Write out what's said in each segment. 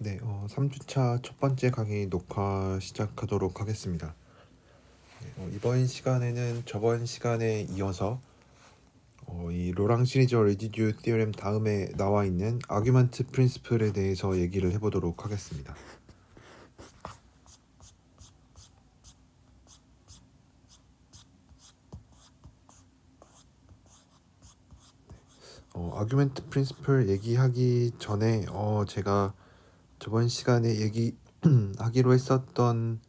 3주차 첫 번째 강의 녹화 시작하도록 하겠습니다. 이번 시간에는 저번 시간에 이어서 이 로랑 시리즈 레지듀 티어렘 다음에 나와 있는 아규먼트 프린시플에 대해서 얘기를 해보도록 하겠습니다. 아규먼트 프린시플 얘기하기 전에 제가 저번 시간에 얘기하기로 했었던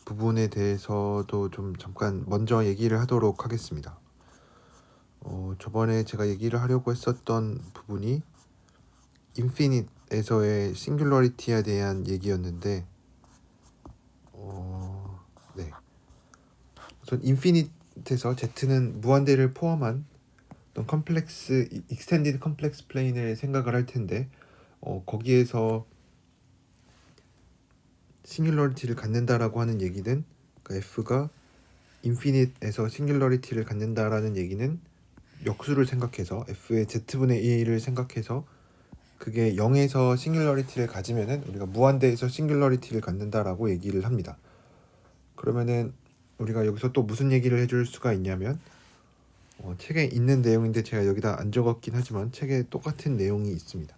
부분에 대해서도 좀 잠깐 먼저 얘기를 하도록 하겠습니다. 저번에 제가 얘기를 하려고 했었던 부분이 인피닛에서의 싱귤러리티에 대한 얘기였는데 네. 우선 인피닛에서 Z는 무한대를 포함한 어떤 컴플렉스 익스텐디드 컴플렉스 플레인을 생각을 할 텐데 거기에서 싱귤러리티를 갖는다라고 하는 얘기는 그러니까 F가 인피닛에서 싱귤러리티를 갖는다라는 얘기는 역수를 생각해서 F의 Z분의 1을 생각해서 그게 0에서 싱귤러리티를 가지면은 우리가 무한대에서 싱귤러리티를 갖는다라고 얘기를 합니다. 그러면은 우리가 여기서 또 무슨 얘기를 해줄 수가 있냐면 책에 있는 내용인데 제가 여기다 안 적었긴 하지만 책에 똑같은 내용이 있습니다.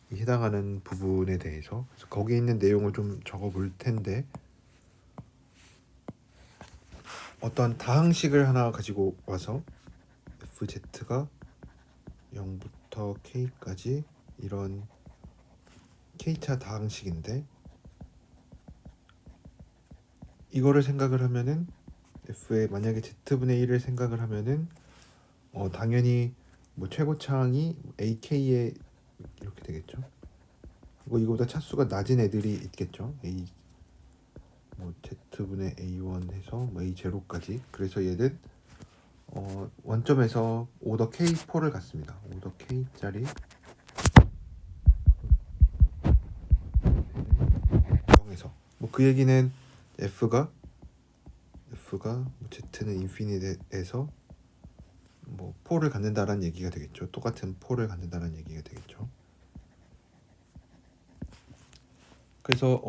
이 해당하는 부분에 대해서 그래서 거기에 있는 내용을 좀 적어 볼 텐데 어떤 다항식을 하나 가지고 와서 FZ가 0부터 K까지 이런 K차 다항식인데 이거를 생각을 하면은 F에 만약에 Z분의 1을 생각을 하면은 당연히 뭐 최고차항이 AK에 이렇게 되겠죠. 이거보다 차수가 낮은 애들이 있겠죠. A 뭐 Z분의 A1 해서 뭐 A0까지. 그래서 얘는 원점에서 오더 K4를 갖습니다. 오더 K짜리 0에서 뭐 그 얘기는 F가 뭐 Z는 인피니트에서 뭐 4를 갖는다라는 얘기가 되겠죠. 똑같은 4를 갖는다라는 얘기가 되겠죠. 그래서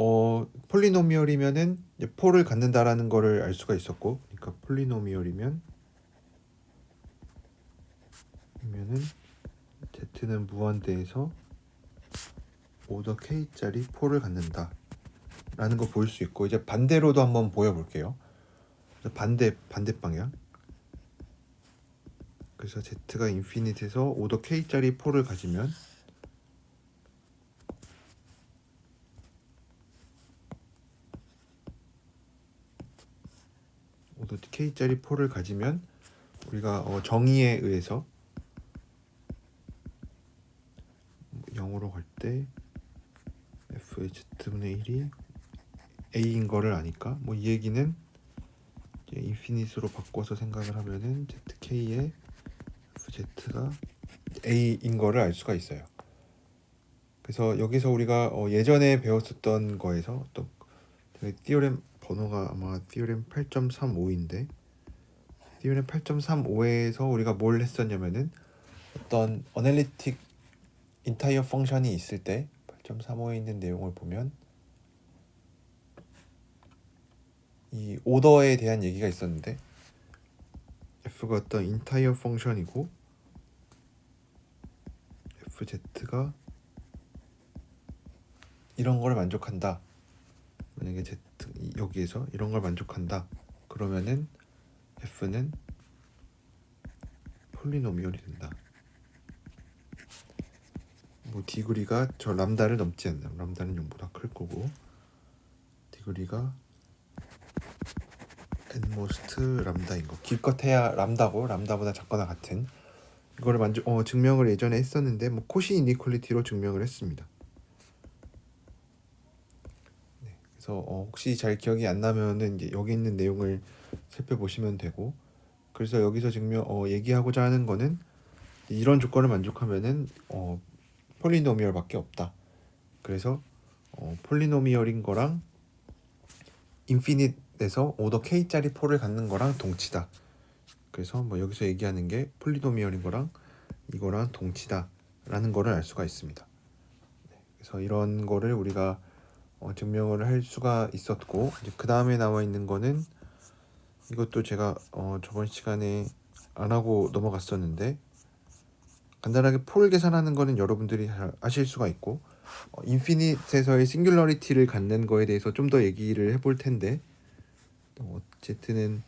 폴리노미얼이면은 4를 갖는다라는 거를 알 수가 있었고, 그러니까 폴리노미얼이면은 Z는 무한대에서 오더 K짜리 4를 갖는다 라는 거 보일 수 있고, 이제 반대로도 한번 보여볼게요. 반대 방향. 그래서 Z가 인피니트에서 오더 K짜리 4를 가지면 오더 K짜리 4를 가지면 우리가 정의에 의해서 0으로 갈 때 F의 Z분의 1이 A인 거를 아니까 뭐 이 얘기는 인피니트로 바꿔서 생각을 하면은 ZK의 FZ가 A인 거를 알 수가 있어요. 그래서 여기서 우리가 예전에 배웠었던 거에서 또 티오렘 번호가 아마 티오렘 8.35인데 티오렘 8.35에서 우리가 뭘 했었냐면은 어떤 어널리틱 인타이어 펑션이 있을 때 8.35에 있는 내용을 보면 이 오더에 대한 얘기가 있었는데 F가 어떤 인타이어 펑션이고 FZ가 이런 걸 만족한다. 만약에 Z 여기에서 이런 걸 만족한다. 그러면은 F는 폴리노미얼이 된다. 뭐 디그리가 저 람다를 넘지 않나. 람다는 0보다 클 거고 디그리가 atmost 람다인 거. 기껏해야 람다고 람다보다 작거나 같은 이거를 증명을 예전에 했었는데 뭐 코시 이니퀄리티로 증명을 했습니다. 네, 그래서 혹시 잘 기억이 안 나면은 이제 여기 있는 내용을 살펴보시면 되고 그래서 여기서 얘기하고자 하는 거는 이런 조건을 만족하면은 폴리노미얼밖에 없다. 그래서 폴리노미얼인 거랑 인피닛에서 오더 K짜리 4를 갖는 거랑 동치다. 그래서 뭐 여기서 얘기하는 게 폴리노미얼인 거랑 이거랑 동치다 라는 거를 알 수가 있습니다. 그래서 이런 거를 우리가 증명을 할 수가 있었고, 이제 그 다음에 나와 있는 거는 이것도 제가 저번 시간에 안 하고 넘어갔었는데, 간단하게 폴 계산하는 거는 여러분들이 잘 아실 수가 있고, 인피니트에서의 싱귤러리티를 갖는 거에 대해서 좀 더 얘기를 해볼 텐데, 어쨌든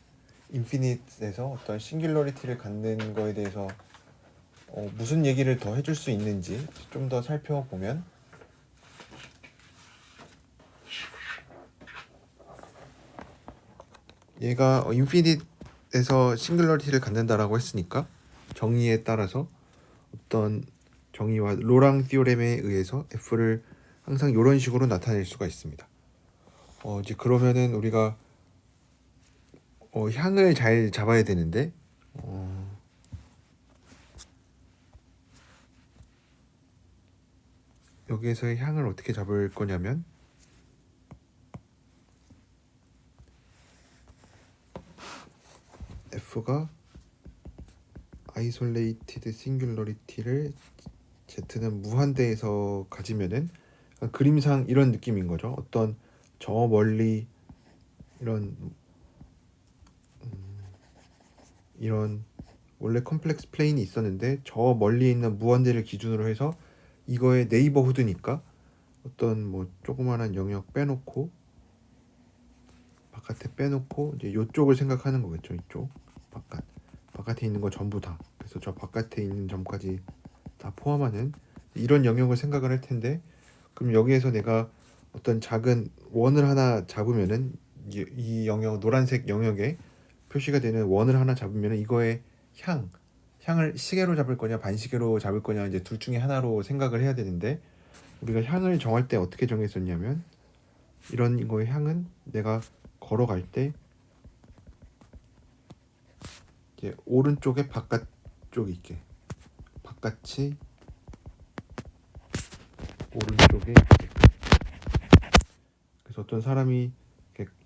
인피니트에서 어떤 싱귤러리티를 갖는 거에 대해서 무슨 얘기를 더 해줄 수 있는지 좀 더 살펴보면, 얘가 인피니트에서 싱귤러리티를 갖는다라고 했으니까 정의에 따라서 어떤 정의와 로랑 티오렘에 의해서 F를 항상 이런 식으로 나타낼 수가 있습니다. 이제 그러면은 우리가 향을 잘 잡아야 되는데, 여기에서의 향을 어떻게 잡을 거냐면, F가 isolated singularity를 Z는 무한대에서 가지면은 그림상 이런 느낌인 거죠. 어떤 저 멀리 이런 원래 컴플렉스 플레인이 있었는데 저 멀리 있는 무한대를 기준으로 해서 이거의 네이버후드니까 어떤 뭐 조그만한 영역 빼놓고 바깥에 빼놓고 이제 이쪽을 생각하는 거겠죠. 이쪽 바깥에 있는 거 전부 다. 그래서 저 바깥에 있는 점까지 다 포함하는 이런 영역을 생각을 할 텐데, 그럼 여기에서 내가 어떤 작은 원을 하나 잡으면은 이 영역 노란색 영역에 표시가 되는 원을 하나 잡으면은 이거의 향을 시계로 잡을 거냐 반시계로 잡을 거냐 이제 둘 중에 하나로 생각을 해야 되는데, 우리가 향을 정할 때 어떻게 정했었냐면, 이런 거의 향은 내가 걸어갈 때 이제 오른쪽에 바깥쪽이 있게, 바깥이 오른쪽에 있게끔. 그래서 어떤 사람이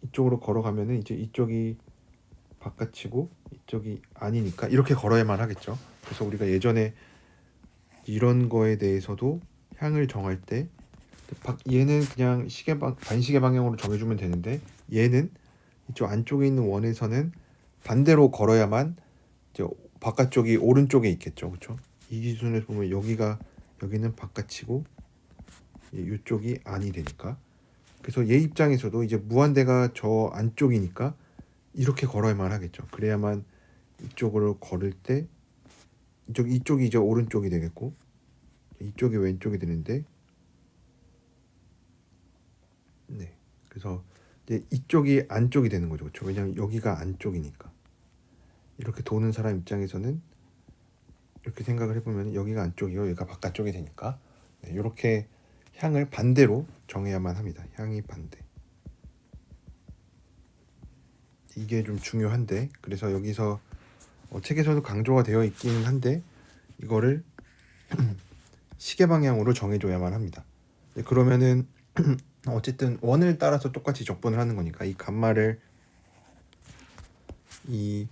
이쪽으로 걸어가면은 이제 이쪽이 바깥이고 이쪽이 아니니까 이렇게 걸어야만 하겠죠. 그래서 우리가 예전에 이런 거에 대해서도 향을 정할 때 얘는 그냥 반시계 방향으로 정해주면 되는데, 얘는 이쪽 안쪽에 있는 원에서는 반대로 걸어야만 이제 바깥쪽이 오른쪽에 있겠죠. 그렇죠? 이 기준에서 보면 여기는 바깥이고 이쪽이 아니 되니까, 그래서 얘 입장에서도 이제 무한대가 저 안쪽이니까 이렇게 걸어야만 하겠죠. 그래야만 이쪽으로 걸을 때 이쪽이 이제 오른쪽이 되겠고 이쪽이 왼쪽이 되는데, 네. 그래서 이제 이쪽이 안쪽이 되는 거죠. 그렇죠? 왜냐하면 여기가 안쪽이니까. 이렇게 도는 사람 입장에서는 이렇게 생각을 해보면 여기가 안쪽이고 여기가 바깥쪽이 되니까, 네, 이렇게 향을 반대로 정해야만 합니다. 향이 반대. 이게 좀 중요한데, 그래서 여기서 책에서도 강조가 되어 있기는 한데 이거를 시계 방향으로 정해줘야만 합니다. 그러면은 어쨌든 원을 따라서 똑같이 적분을 하는 거니까 이 감마를 이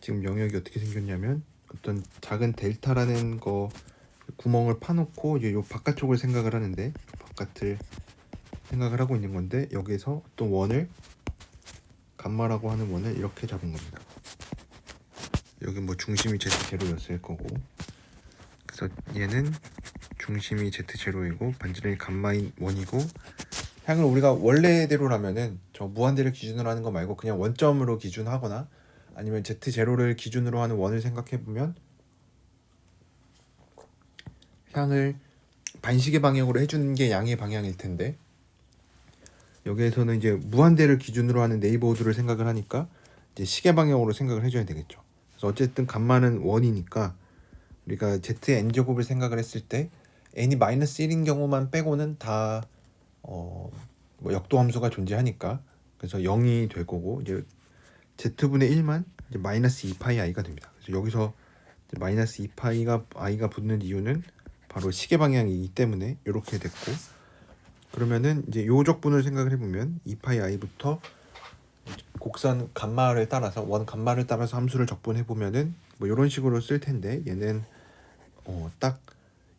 지금 영역이 어떻게 생겼냐면, 어떤 작은 델타라는 거 구멍을 파놓고 이제 요 바깥쪽을 생각을 하는데, 바깥을 생각을 하고 있는 건데, 여기서 어떤 원을 감마라고 하는 원을 이렇게 잡은 겁니다. 여기 뭐 중심이 Z0였을 거고, 그래서 얘는 중심이 Z0이고 반지름이 감마인 원이고, 향을 우리가 원래대로라면은 저 무한대를 기준으로 하는 거 말고 그냥 원점으로 기준하거나 아니면 Z0를 기준으로 하는 원을 생각해보면 향을 반시계 방향으로 해주는 게 양의 방향일 텐데, 여기에서는 이제 무한대를 기준으로 하는 네이버후드를 생각을 하니까 이제 시계 방향으로 생각을 해줘야 되겠죠. 그래서 어쨌든 감마는 원이니까 우리가 Z의 n제곱을 생각을 했을 때 n이 -1인 경우만 빼고는 다 뭐 역도 함수가 존재하니까, 그래서 0이 될 거고, 이제 z분의 1만 이제 -2파이 i가 됩니다. 그래서 여기서 -2파이가 i가 붙는 이유는 바로 시계 방향이기 때문에 이렇게 됐고, 그러면은 이제 요 적분을 생각을 해보면 2파이 i부터 곡선 감마를 따라서 원 감마를 따라서 함수를 적분해 보면은 뭐 이런 식으로 쓸 텐데, 얘는 딱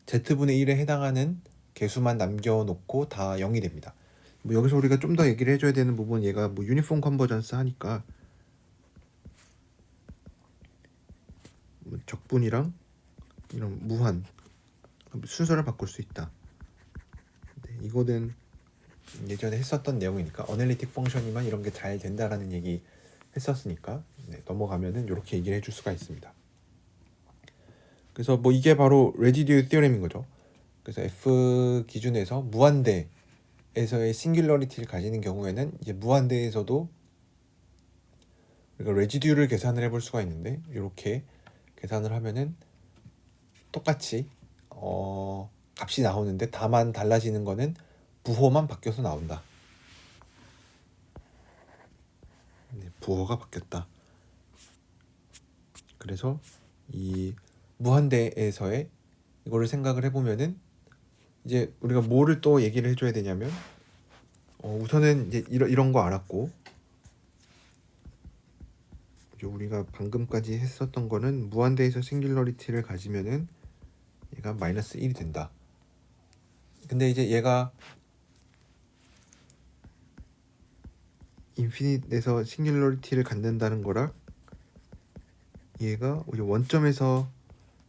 z분의 1에 해당하는 개수만 남겨놓고 다 0이 됩니다. 뭐 여기서 우리가 좀 더 얘기를 해줘야 되는 부분, 얘가 뭐 유니폼 컨버전스 하니까 뭐 적분이랑 이런 무한 순서를 바꿀 수 있다. 네, 이거는 예전에 했었던 내용이니까 어널리틱 펑션이만 이런 게 잘 된다라는 얘기 했었으니까 네, 넘어가면은 이렇게 얘기를 해줄 수가 있습니다. 그래서 뭐 이게 바로 레지듀 티어렘인 거죠. 그래서 F 기준에서 무한대에서의 싱귤러리티를 가지는 경우에는 이제 무한대에서도 우리가 레지듀를 계산을 해볼 수가 있는데, 이렇게 계산을 하면은 똑같이 값이 나오는데 다만 달라지는 거는 부호만 바뀌어서 나온다. 네, 부호가 바뀌었다. 그래서 이 무한대에서의 이거를 생각을 해보면은 이제 우리가 뭐를 또 얘기를 해줘야 되냐면 우선은 이제 이런 거 알았고, 이제 우리가 방금까지 했었던 거는 무한대에서 싱귤러리티를 가지면은 얘가 마이너스 1이 된다. 근데 이제 얘가 인피니트에서 싱귤러리티를 갖는다는 거랑 얘가 우리 원점에서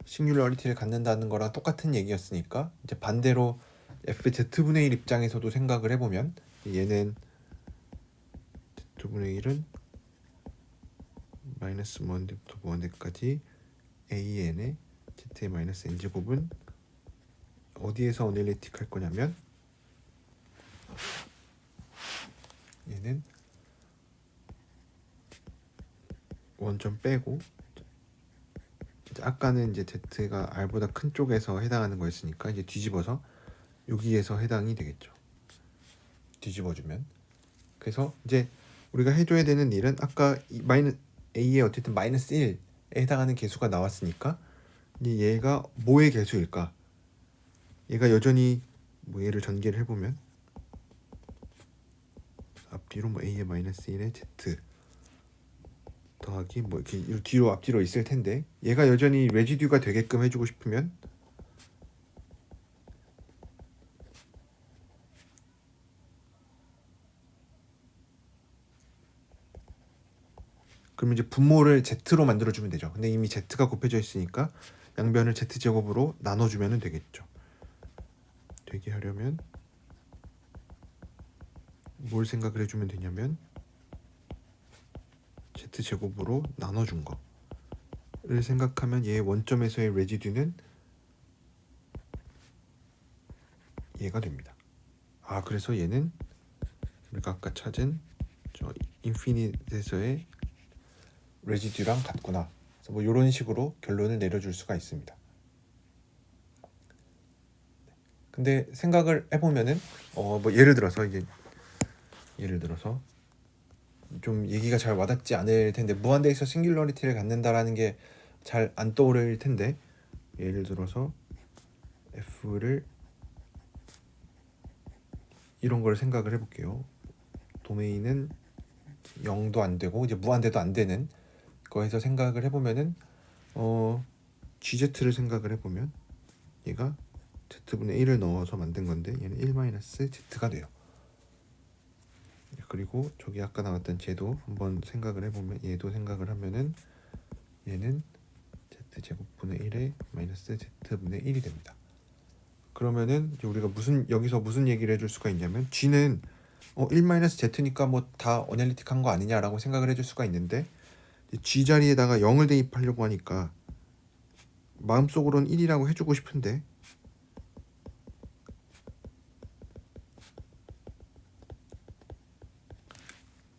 싱귤러리티를 갖는다는 거랑 똑같은 얘기였으니까, 이제 반대로 FZ분의 1 입장에서도 생각을 해보면 얘는 Z분의 1은 마이너스 무한대부터 무한대까지 AN의 Z의 마이너스 N제곱은 어디에서 어널리틱 할 거냐면 얘는 원점 빼고, 아까는 이제 Z가 R보다 큰 쪽에서 해당하는 거였으니까 이제 뒤집어서 여기에서 해당이 되겠죠. 뒤집어주면. 그래서 이제 우리가 해줘야 되는 일은 아까 A에 어쨌든 마이너스 1에 해당하는 개수가 나왔으니까 이제 얘가 뭐의 개수일까? 얘가 여전히 뭐 얘를 전개를 해보면 앞뒤로 뭐 A의 마이너스 1에 Z 더하기 뭐 이렇게 뒤로 앞뒤로 있을 텐데, 얘가 여전히 레지듀가 되게끔 해주고 싶으면 그럼 이제 분모를 Z로 만들어주면 되죠. 근데 이미 Z가 곱해져 있으니까 양변을 Z제곱으로 나눠주면 되겠죠. 되게 하려면 뭘 생각을 해주면 되냐면 Z제곱으로 나눠준 거를 생각하면 얘의 원점에서의 레지듀는 얘가 됩니다. 그래서 얘는 우리가 아까 찾은 저 인피니트에서의 레지듀랑 같구나. 그래서 뭐 이런 식으로 결론을 내려줄 수가 있습니다. 근데 생각을 해보면은 뭐 예를 들어서 좀 얘기가 잘 와닿지 않을 텐데, 무한대에서 싱귤러리티를 갖는다라는 게 잘 안 떠오를 텐데, 예를 들어서 F를 이런 걸 생각을 해볼게요. 도메인은 0도 안 되고 이제 무한대도 안 되는 거에서 생각을 해보면은 GZ를 생각을 해보면 얘가 Z분의 1을 넣어서 만든 건데 얘는 1-Z가 돼요. 그리고 저기 아까 나왔던 쟤도 한번 생각을 해보면, 얘도 생각을 하면은 얘는 Z제곱분의 1에 마이너스 Z분의 1이 됩니다. 그러면은 이제 우리가 여기서 무슨 얘기를 해줄 수가 있냐면, G는 1-Z니까 뭐 다 어널리틱한 거 아니냐라고 생각을 해줄 수가 있는데, G 자리에다가 0을 대입하려고 하니까 마음속으로는 1이라고 해주고 싶은데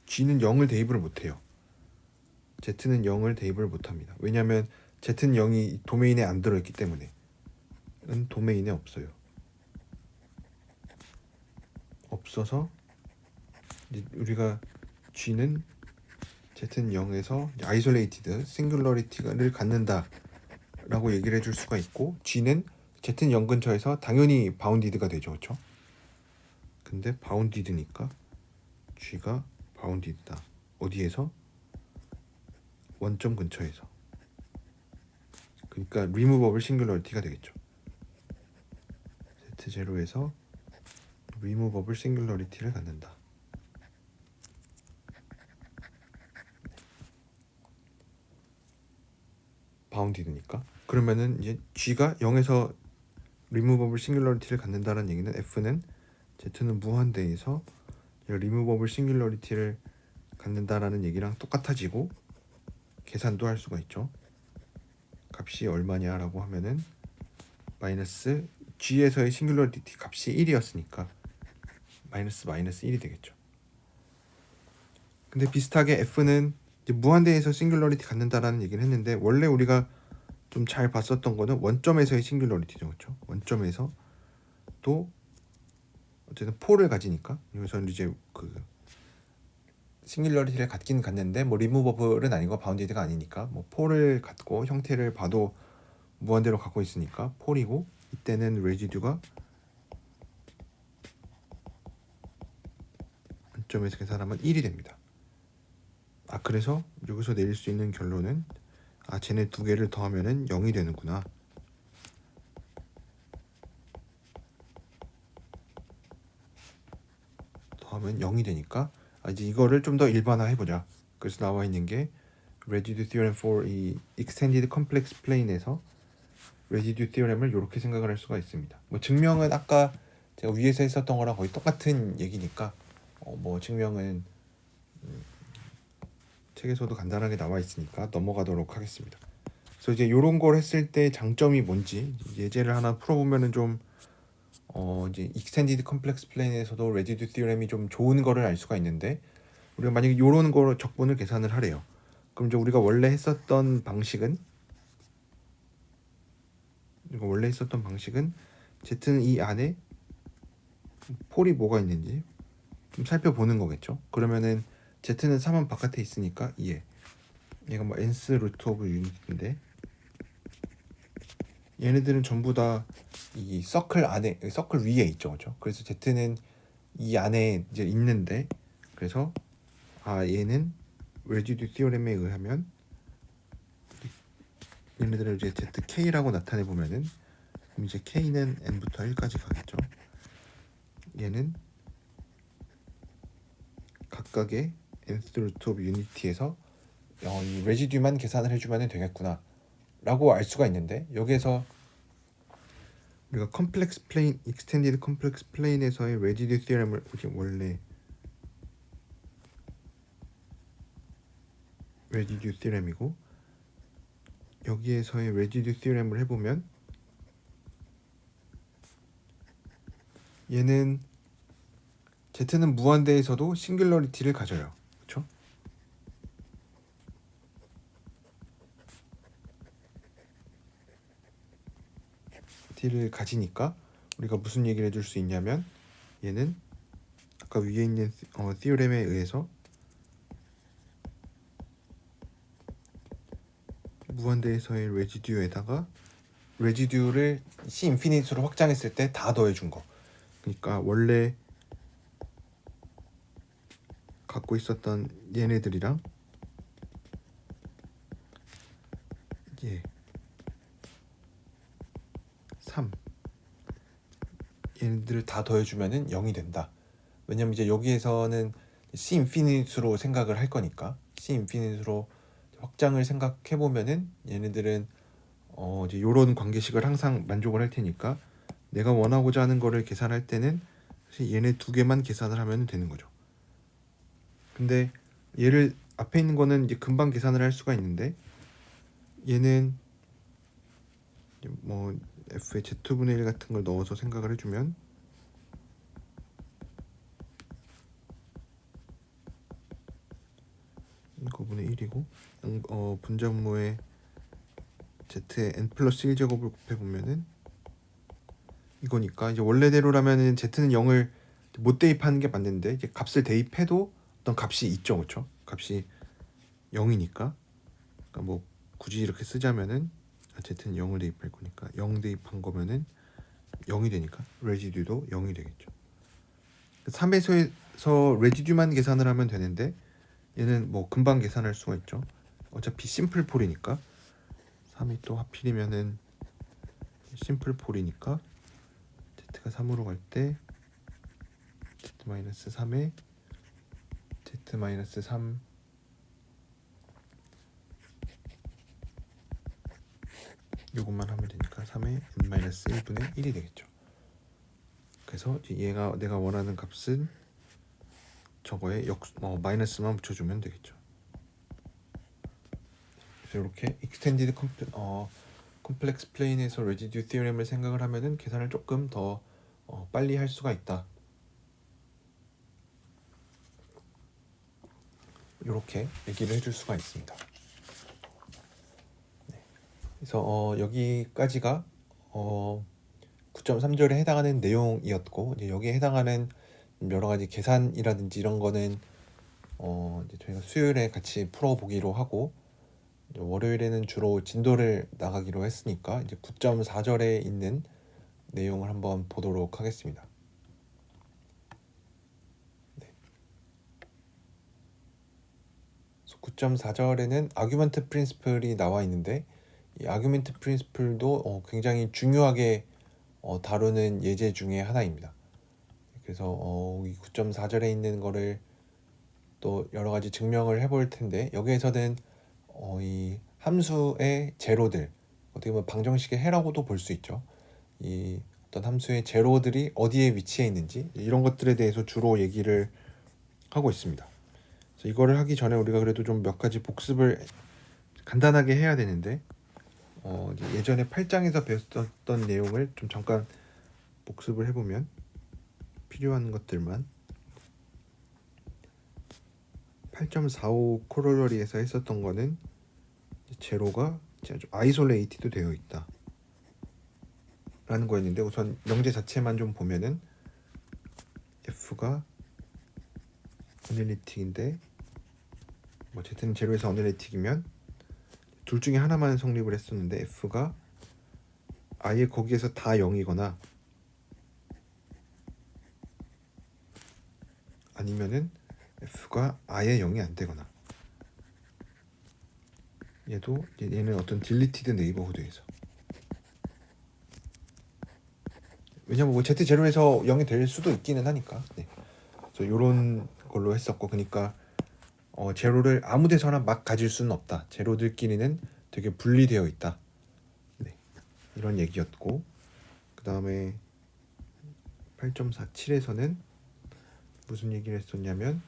G는 0을 대입을 못해요. Z는 0을 대입을 못합니다. 왜냐하면 Z는 0이 도메인에 안 들어있기 때문에. 도메인에 없어요. 없어서 이제 우리가 G는 Z는 0에서 아이솔레이티드 싱귤러리티를 갖는다 라고 얘기를 해줄 수가 있고, G는 Z는 0 근처에서 당연히 바운디드가 되죠. 그렇죠? 근데 바운디드니까 G가 바운디드다. 어디에서? 원점 근처에서. 그러니까 리무버블 싱귤러리티가 되겠죠. Z0에서 removable singularity를 갖는다. 바운디드니까. 그러면은 이제 G가 0에서 removable singularity를 갖는다는 얘기는 F는 Z는 무한대에서 removable singularity를 갖는다라는 얘기랑 똑같아지고 계산도 할 수가 있죠. 값이 얼마냐라고 하면은 마이너스 G에서의 싱귤러리티 값이 1이었으니까 마이너스 1이 되겠죠. 근데 비슷하게 F는 이제 무한대에서 싱귤러리티 갖는다라는 얘기를 했는데 원래 우리가 좀 잘 봤었던 거는 원점에서의 싱귤러리티죠, 그렇죠? 원점에서 또 어쨌든 폴을 가지니까 여기서는 이제 그 싱귤러리티를 갖긴 갖는데 뭐 리무버블은 아니고 바운디드가 아니니까 뭐 폴을 갖고 형태를 봐도 무한대로 갖고 있으니까 폴이고 이때는 레지듀가 원점에서 계산하면 1이 됩니다. 그래서 여기서 내릴 수 있는 결론은 쟤네 두 개를 더하면은 0이 되는구나. 더하면 0이 되니까 이제 이거를 좀 더 일반화해보자. 그래서 나와 있는 게 residue theorem for 이 extended complex plane에서 residue theorem을 이렇게 생각을 할 수가 있습니다. 뭐 증명은 아까 제가 위에서 했었던 거랑 거의 똑같은 얘기니까 뭐 증명은 책에서도 간단하게 나와 있으니까 넘어가도록 하겠습니다. 그래서 이제 이런 걸 했을 때 장점이 뭔지 예제를 하나 풀어보면은 좀 이제 extended complex plane에서도 residue theorem이 좀 좋은 거를 알 수가 있는데 우리가 만약에 이런 거 적분을 계산을 하래요. 그럼 이제 우리가 원래 했었던 방식은 Z는 이 안에 폴이 뭐가 있는지 좀 살펴보는 거겠죠. 그러면은 Z는 3은 바깥에 있으니까 얘가 뭐 nth 루트 오브 유닛인데 얘네들은 전부 다 이 서클 안에 서클 위에 있죠, 그렇죠? 그래서 Z는 이 안에 이제 있는데 그래서 얘는 residue theorem에 의하면 얘네들을 이제 ZK라고 나타내 보면은 그럼 이제 K는 n부터 1까지 가겠죠. 얘는 각각의 nth 루트 오브 유니티에서 이 레지듀만 계산을 해주면 되겠구나 라고 알 수가 있는데 여기에서 우리가 컴플렉스 플레인, 익스텐디드 컴플렉스 플레인에서의 레지듀 티어렘을 원래 레지듀 티어렘이고 여기에서의 레지듀 티어렘을 해보면 얘는 Z는 무한대에서도 싱귤러리티를 가져요. 그렇죠? T를 가지니까 우리가 무슨 얘기를 해줄 수 있냐면 얘는 아까 위에 있는 티어렘에 의해서 무한대에서의 레지듀에다가 레지듀를 C 인피니트로 확장했을 때 다 더해준 거. 그러니까 원래 갖고 있었던 얘네들이랑 3 얘네들을 다 더해주면은 0이 된다. 왜냐면 이제 여기에서는 C 인피니트로 생각을 할 거니까 C 인피니트로 확장을 생각해 보면은 얘네들은 이제 요런 관계식을 항상 만족을 할 테니까 내가 원하고자 하는 거를 계산할 때는 사실 얘네 두 개만 계산을 하면 되는 거죠. 근데 얘를 앞에 있는 거는 이제 금방 계산을 할 수가 있는데 얘는 뭐 f의 z분의 1 같은 걸 넣어서 생각을 해주면 이거분의 1이고 분자분모의 z의 n 플러스 1제곱을 곱해보면은 이거니까 이제 원래대로라면은 z는 0을 못 대입하는 게 맞는데 이제 값을 대입해도 어떤 값이 있죠, 그렇죠? 값이 0이니까 그러니까 뭐 굳이 이렇게 쓰자면은 z는 0을 대입할 거니까 0 대입한 거면은 0이 되니까 레지듀도 0이 되겠죠. 3에서에서 레지듀만 계산을 하면 되는데 얘는 뭐 금방 계산할 수가 있죠. 어차피 심플 폴이니까 3이 또 하필이면은 심플 폴이니까 z가 z가 3으로 갈 때 z-3에 z-3 요것만 하면 되니까 3의 n-1분의 1이 되겠죠. 그래서 얘가 내가 원하는 값은 저거에 마이너스만 붙여주면 되겠죠. 그래서 이렇게 익스텐디드 컴플렉스 플레인에서 레지듀 티어렘을 생각을 하면은 계산을 조금 더 빨리 할 수가 있다. 이렇게 얘기를 해줄 수가 있습니다. 네. 그래서 여기까지가 9.3절에 해당하는 내용이었고, 이제 여기에 해당하는 여러 가지 계산이라든지 이런 거는 이제 저희가 수요일에 같이 풀어보기로 하고, 월요일에는 주로 진도를 나가기로 했으니까 이제 9.4절에 있는 내용을 한번 보도록 하겠습니다. 네. 9.4절에는 아규먼트 프린시플이 나와 있는데, 이 아규먼트 프린시플도 굉장히 중요하게 다루는 예제 중에 하나입니다. 그래서 이 9.4절에 있는 거를 또 여러 가지 증명을 해볼 텐데, 여기에서는 이 함수의 제로들, 어떻게 보면 방정식의 해라고도 볼 수 있죠. 이 어떤 함수의 제로들이 어디에 위치해 있는지 이런 것들에 대해서 주로 얘기를 하고 있습니다. 그래서 이거를 하기 전에 우리가 그래도 좀 몇 가지 복습을 간단하게 해야 되는데, 예전에 8장에서 배웠던 내용을 좀 잠깐 복습을 해보면 필요한 것들만 8.45 코로러리에서 했었던 거는 제로가 아주 아이솔레이티드 되어 있다 라는 거였는데, 우선 명제 자체만 좀 보면은 f가 어널리틱인데 z는 제로에서 어널리틱이면 둘 중에 하나만 성립을 했었는데, f가 아예 거기에서 다 0이거나 아니면은 f가 아예 0이 안 되거나, 얘는 어떤 딜리티드 네이버후드에서, 왜냐면 뭐 z0에서 0이 될 수도 있기는 하니까. 네. 그래서 이런 걸로 했었고, 그러니까 제로를 아무 데서나 막 가질 수는 없다. 제로들끼리는 되게 분리되어 있다. 네. 이런 얘기였고, 그 다음에 8.47에서는 무슨 얘기를 했었냐면,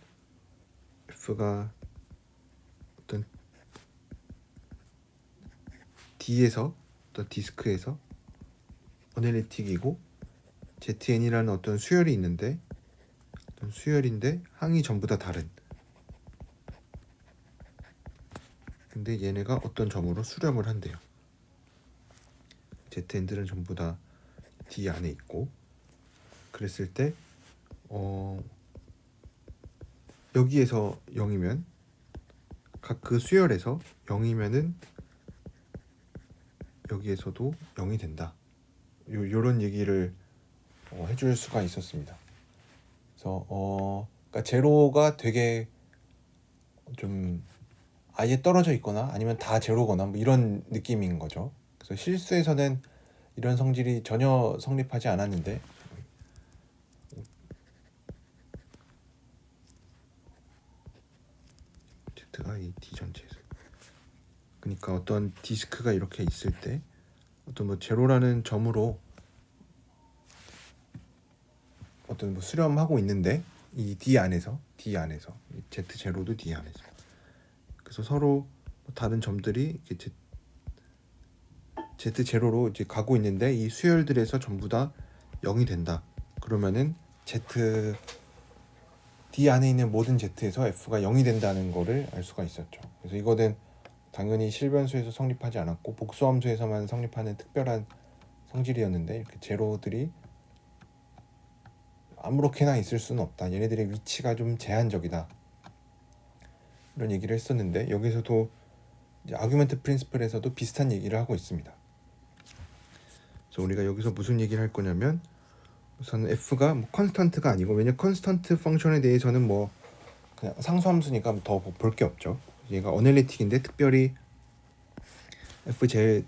f가 어떤 D에서 어떤 디스크에서 어널리틱이고 ZN이라는 어떤 수열이 있는데, 어떤 수열인데 항이 전부 다 다른, 근데 얘네가 어떤 점으로 수렴을 한대요. ZN들은 전부 다 D 안에 있고, 그랬을 때 여기에서 0이면 각 그 수열에서 0이면은 여기에서도 0이 된다. 요런 얘기를 해줄 수가 있었습니다. 그래서 그러니까 제로가 되게 좀 아예 떨어져 있거나 아니면 다 제로거나 뭐 이런 느낌인 거죠. 그래서 실수에서는 이런 성질이 전혀 성립하지 않았는데, Z가 이 D 전체에서, 그러니까 어떤 디스크가 이렇게 있을 때 어떤 뭐 제로라는 점으로 어떤 뭐 수렴하고 있는데, 이 D 안에서 이 Z 제로도 D 안에서, 그래서 서로 다른 점들이 이렇게 Z 제로로 이제 가고 있는데, 이 수열들에서 전부 다 0이 된다. 그러면은 Z D 안에 있는 모든 Z에서 F가 0이 된다는 거를 알 수가 있었죠. 그래서 이거는 당연히 실변수에서 성립하지 않았고 복수함수에서만 성립하는 특별한 성질이었는데, 이렇게 제로들이 아무렇게나 있을 수는 없다. 얘네들의 위치가 좀 제한적이다. 이런 얘기를 했었는데, 여기서도 이제 아규먼트 프린시플에서도 비슷한 얘기를 하고 있습니다. 그래서 우리가 여기서 무슨 얘기를 할 거냐면, 우선 f가 뭐 컨스턴트가 아니고, 왜냐 컨스턴트 펑션에 대해서는 뭐 그냥 상수함수니까 더 볼 게 없죠. 얘가 어널리틱인데 특별히 z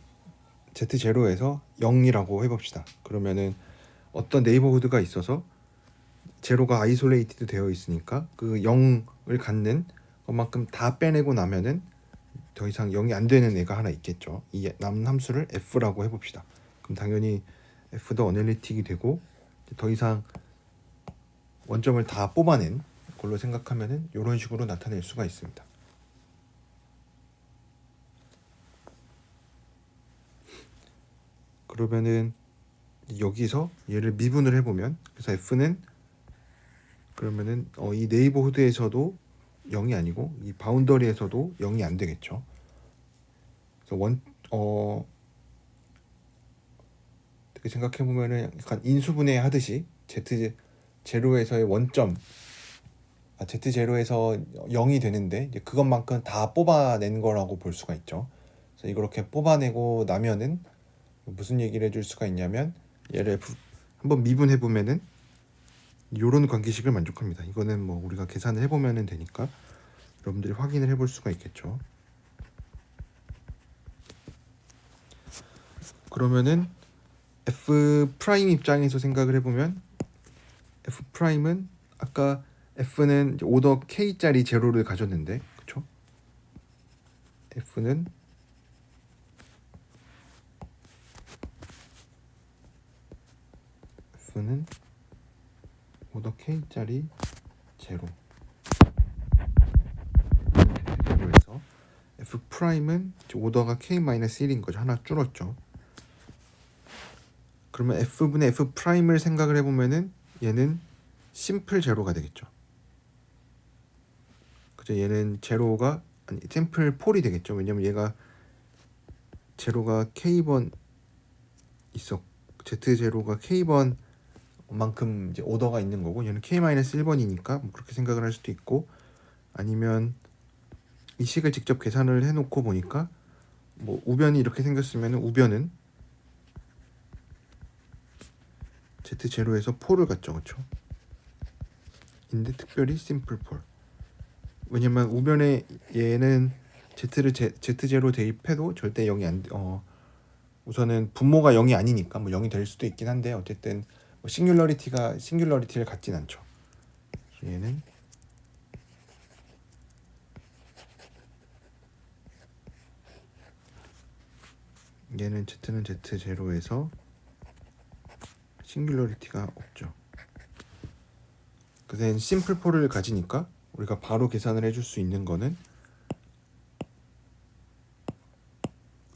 제로에서 0이라고 해봅시다. 그러면은 어떤 네이버후드가 있어서 제로가 아이솔레이티드 되어 있으니까 그 0을 갖는 것만큼 다 빼내고 나면은 더 이상 0이 안 되는 애가 하나 있겠죠. 이 남은 함수를 f라고 해봅시다. 그럼 당연히 f도 어널리틱이 되고 더 이상 원점을 다 뽑아낸 걸로 생각하면은 이런 식으로 나타낼 수가 있습니다. 그러면은 여기서 얘를 미분을 해보면, 그래서 f는 그러면은 이 네이버후드에서도 0이 아니고 이 바운더리에서도 0이 안 되겠죠. 그래서 어떻게 생각해 보면은 약간 인수분해 하듯이 z 제로에서의 원점 z 제로에서 0이 되는데 이제 그것만큼 다 뽑아낸 거라고 볼 수가 있죠. 그래서 이렇게 뽑아내고 나면은 무슨 얘기를 해줄 수가 있냐면 얘를 한번 미분해 보면은 이런 관계식을 만족합니다. 이거는 뭐 우리가 계산을 해보면 되니까 여러분들이 확인을 해볼 수가 있겠죠. 그러면은 f 프라임 입장에서 생각을 해보면 f 프라임은 아까 f는 오더 k짜리 제로를 가졌는데, 그쵸? f는 오더 k짜리 제로. 제로에서 f 프라임은 오더가 k-1인 거죠. 하나 줄었죠. 그러면 f분의 f 프라임을 생각을 해보면은 얘는 심플 제로가 되겠죠. 그죠? 얘는 제로가 아니 샘플 폴이 되겠죠. 왜냐면 얘가 제로가 k번 있어. z 제로가 k번 만큼 이제 오더가 있는 거고 얘는 k-1번이니까 뭐 그렇게 생각을 할 수도 있고, 아니면 이 식을 직접 계산을 해놓고 보니까 뭐 우변이 이렇게 생겼으면 우변은 z0에서 폴을 갖죠. 그렇죠? 인데 특별히 심플 폴. 왜냐면 우변에 얘는 z를 z0 대입해도 절대 0이 우선은 분모가 0이 아니니까 뭐 0이 될 수도 있긴 한데 어쨌든 뭐 싱귤러리티를 갖진 않죠. 얘는 z는 z0에서 싱귤러리티가 없죠. 그래서 심플 폴을 가지니까 우리가 바로 계산을 해줄 수 있는 거는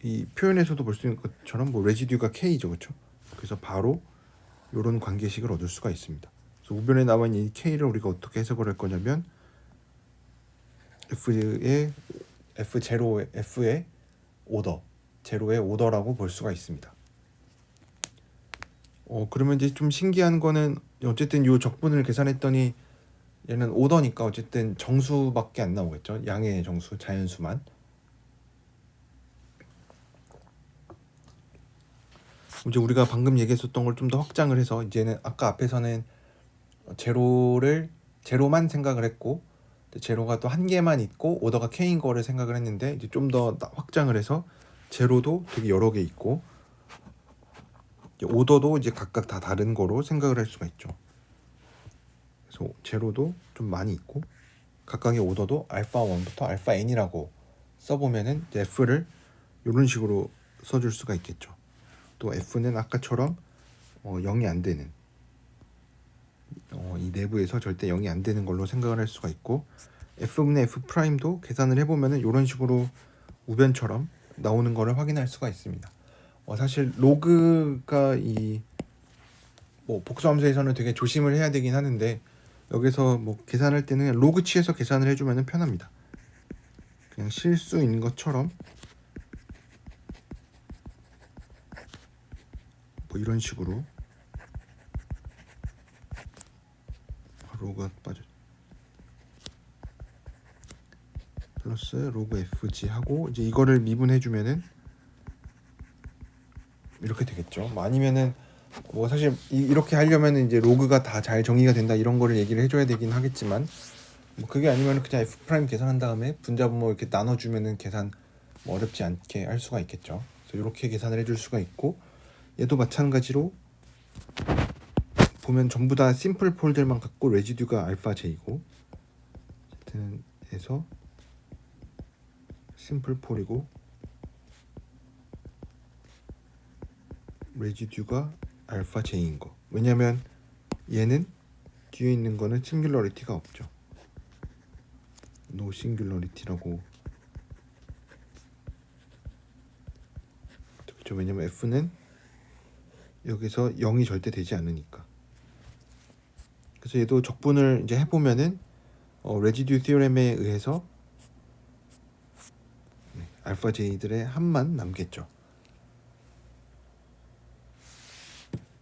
이 표현에서도 볼 수 있는 것처럼 뭐 레지듀가 k죠, 그렇죠? 그래서 바로 이런 관계식을 얻을 수가 있습니다. 그래서 우변에 나와 있는 이 k를 우리가 어떻게 해석을 할 거냐면 f의 오더, 제로의 오더라고 볼 수가 있습니다. 그러면 이제 좀 신기한 거는 어쨌든 이 적분을 계산했더니 얘는 오더니까 어쨌든 정수밖에 안 나오겠죠. 양의 정수, 자연수만. 이제 우리가 방금 얘기했었던 걸 좀 더 확장을 해서 이제는 아까 앞에서는 제로만 생각을 했고 제로가 또 한 개만 있고 오더가 k인 거를 생각을 했는데 이제 좀 더 확장을 해서 제로도 되게 여러 개 있고 오더도 이제 각각 다 다른 거로 생각을 할 수가 있죠. 그래서 제로도 좀 많이 있고 각각의 오더도 알파 1부터 알파 n이라고 써보면은 이제 f를 이런 식으로 써줄 수가 있겠죠. 또 f는 아까처럼 0이 안 되는 이 내부에서 절대 0이 안 되는 걸로 생각을 할 수가 있고, f분의 f 프라임도 계산을 해보면은 이런 식으로 우변처럼 나오는 거를 확인할 수가 있습니다. 사실 로그가 이 뭐 복수함수에서는 되게 조심을 해야 되긴 하는데 여기서 뭐 계산할 때는 로그 취해서 계산을 해주면 편합니다. 그냥 실수인 것처럼 뭐 이런 식으로 로그가 빠져 플러스 로그 fg 하고 이제 이거를 미분해주면은 이렇게 되겠죠. 뭐 아니면은 뭐 사실 이렇게 하려면은 이제 로그가 다 잘 정의가 된다 이런 거를 얘기를 해줘야 되긴 하겠지만 뭐 그게 아니면 그냥 f 프라임 계산한 다음에 분자분모 이렇게 나눠주면은 계산 뭐 어렵지 않게 할 수가 있겠죠. 그래서 이렇게 계산을 해줄 수가 있고 얘도 마찬가지로 보면 전부 다 심플 폴들만 갖고 레지듀가 알파 J고 Z에서 심플 폴이고 레지듀가 알파 J인 거. 왜냐면 얘는 뒤에 있는 거는 싱귤러리티가 없죠. 노 싱귤러리티라고. 그렇죠. 왜냐면 F는 여기서 0이 절대 되지 않으니까. 그래서 얘도 적분을 이제 해보면은 레지듀 티오렘에 의해서 알파 J들의 합만 남겠죠.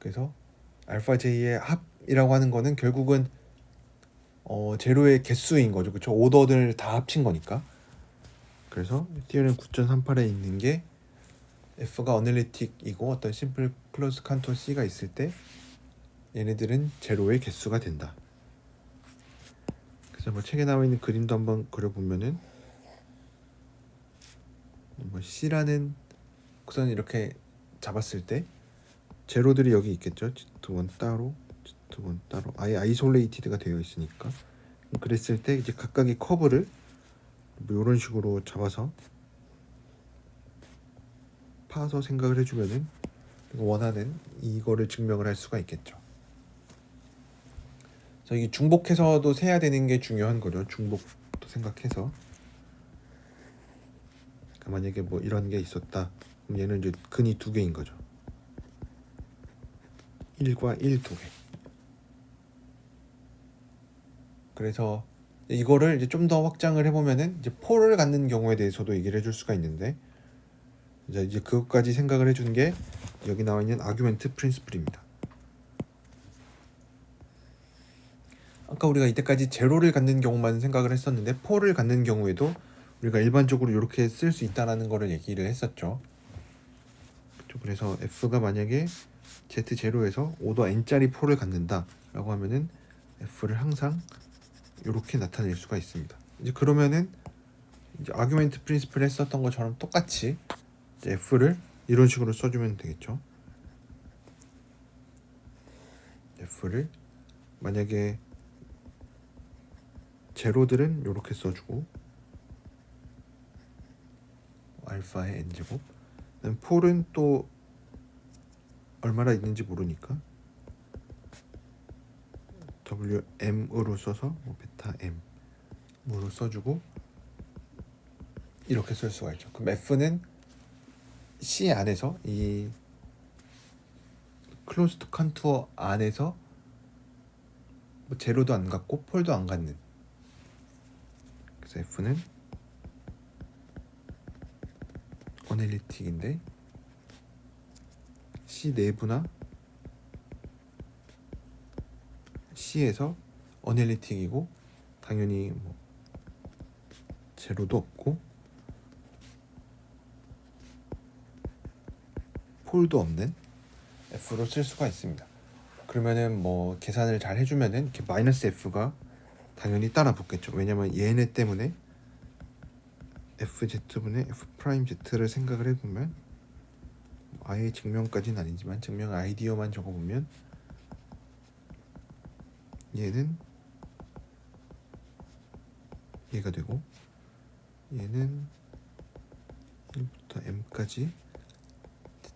그래서 알파 J의 합이라고 하는 거는 결국은 제로의 개수인 거죠. 그렇죠? 오더를 다 합친 거니까. 그래서 티오렘 9.38에 있는 게 F가 어널리틱이고 어떤 심플 클로즈 칸토 C가 있을 때 얘네들은 제로의 개수가 된다. 그래서 뭐 책에 나와 있는 그림도 한번 그려보면은 뭐 C라는 우선 이렇게 잡았을 때 제로들이 여기 있겠죠. Z1 따로, Z1 따로, 아예 아이솔레이티드가 되어 있으니까. 그랬을 때 이제 각각의 커브를 뭐 이런 식으로 잡아서 파서 생각을 해주면은 원하는 이거를 증명을 할 수가 있겠죠. 그래서 이게 중복해서도 세야 되는 게 중요한 거죠. 중복도 생각해서. 그러니까 만약에 뭐 이런 게 있었다. 그럼 얘는 이제 근이 두 개인 거죠. 1과 1 두 개. 그래서 이거를 이제 좀 더 확장을 해보면은 이제 폴을 갖는 경우에 대해서도 얘기를 해줄 수가 있는데 이제 그것까지 생각을 해주는 게 여기 나와 있는 아규멘트 프린시플입니다. 아까 우리가 이때까지 제로를 갖는 경우만 생각을 했었는데 폴을 갖는 경우에도 우리가 일반적으로 이렇게 쓸 수 있다라는 거를 얘기를 했었죠. 그래서 F가 만약에 Z0에서 오더 n짜리 폴을 갖는다라고 하면은 F를 항상 이렇게 나타낼 수가 있습니다. 이제 그러면은 이제 아규멘트 프린시플 했었던 것처럼 똑같이 이제 F를 이런 식으로 써주면 되겠죠. F를 만약에 제로들은 이렇게 써주고 알파의 n제곱, 폴은 또 얼마나 있는지 모르니까 WM으로 써서 뭐 베타 M으로 써주고 이렇게 쓸 수가 있죠. 그럼 F는 C 안에서 이 클로즈드 컨투어 안에서 뭐 제로도 안 갖고 폴도 안 갖는. 그래서 F는 어널리틱인데 C 내부나 C에서 어널리틱이고 당연히 뭐 제로도 없고 폴도 없는 F로 쓸 수가 있습니다. 그러면은 뭐 계산을 잘 해주면은 이렇게 마이너스 F가 당연히 따라 붙겠죠. 왜냐면 얘네 때문에 FZ분의 F'Z를 생각을 해보면 아예 증명까지는 아니지만 증명 아이디어만 적어보면 얘는 얘가 되고 얘는 1부터 m까지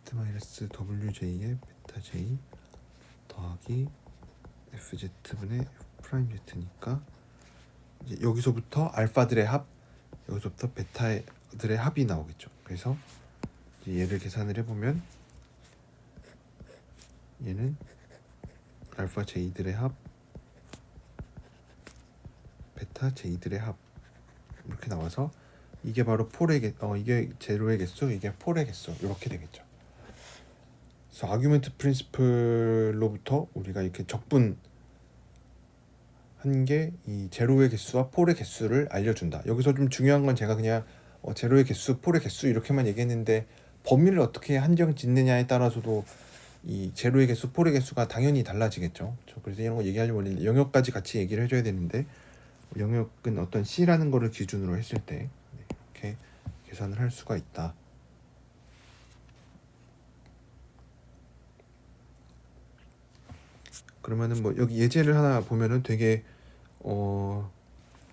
Z-WJ의 베타 J 더하기 FZ분의 F'Z니까 이제 여기서부터 알파들의 합, 여기서부터 베타들의 합이 나오겠죠. 그래서 이제 얘를 계산을 해보면 얘는 알파 J들의 합, 베타 J들의 합 이렇게 나와서 이게 바로 폴의 이게 제로의 개수, 이게 폴의 개수 이렇게 되겠죠. 그래서 아규멘트 프린시플로부터 우리가 이렇게 적분 한 게 이 제로의 개수와 폴의 개수를 알려준다. 여기서 좀 중요한 건 제가 그냥 제로의 개수, 폴의 개수 이렇게만 얘기했는데 범위를 어떻게 한정 짓느냐에 따라서도 이 제로의 개수, 폴의 개수가 당연히 달라지겠죠. 그래서 이런 거 얘기하려면 영역까지 같이 얘기를 해줘야 되는데 영역은 어떤 C라는 거를 기준으로 했을 때 이렇게 계산을 할 수가 있다. 그러면은 뭐 여기 예제를 하나 보면은 되게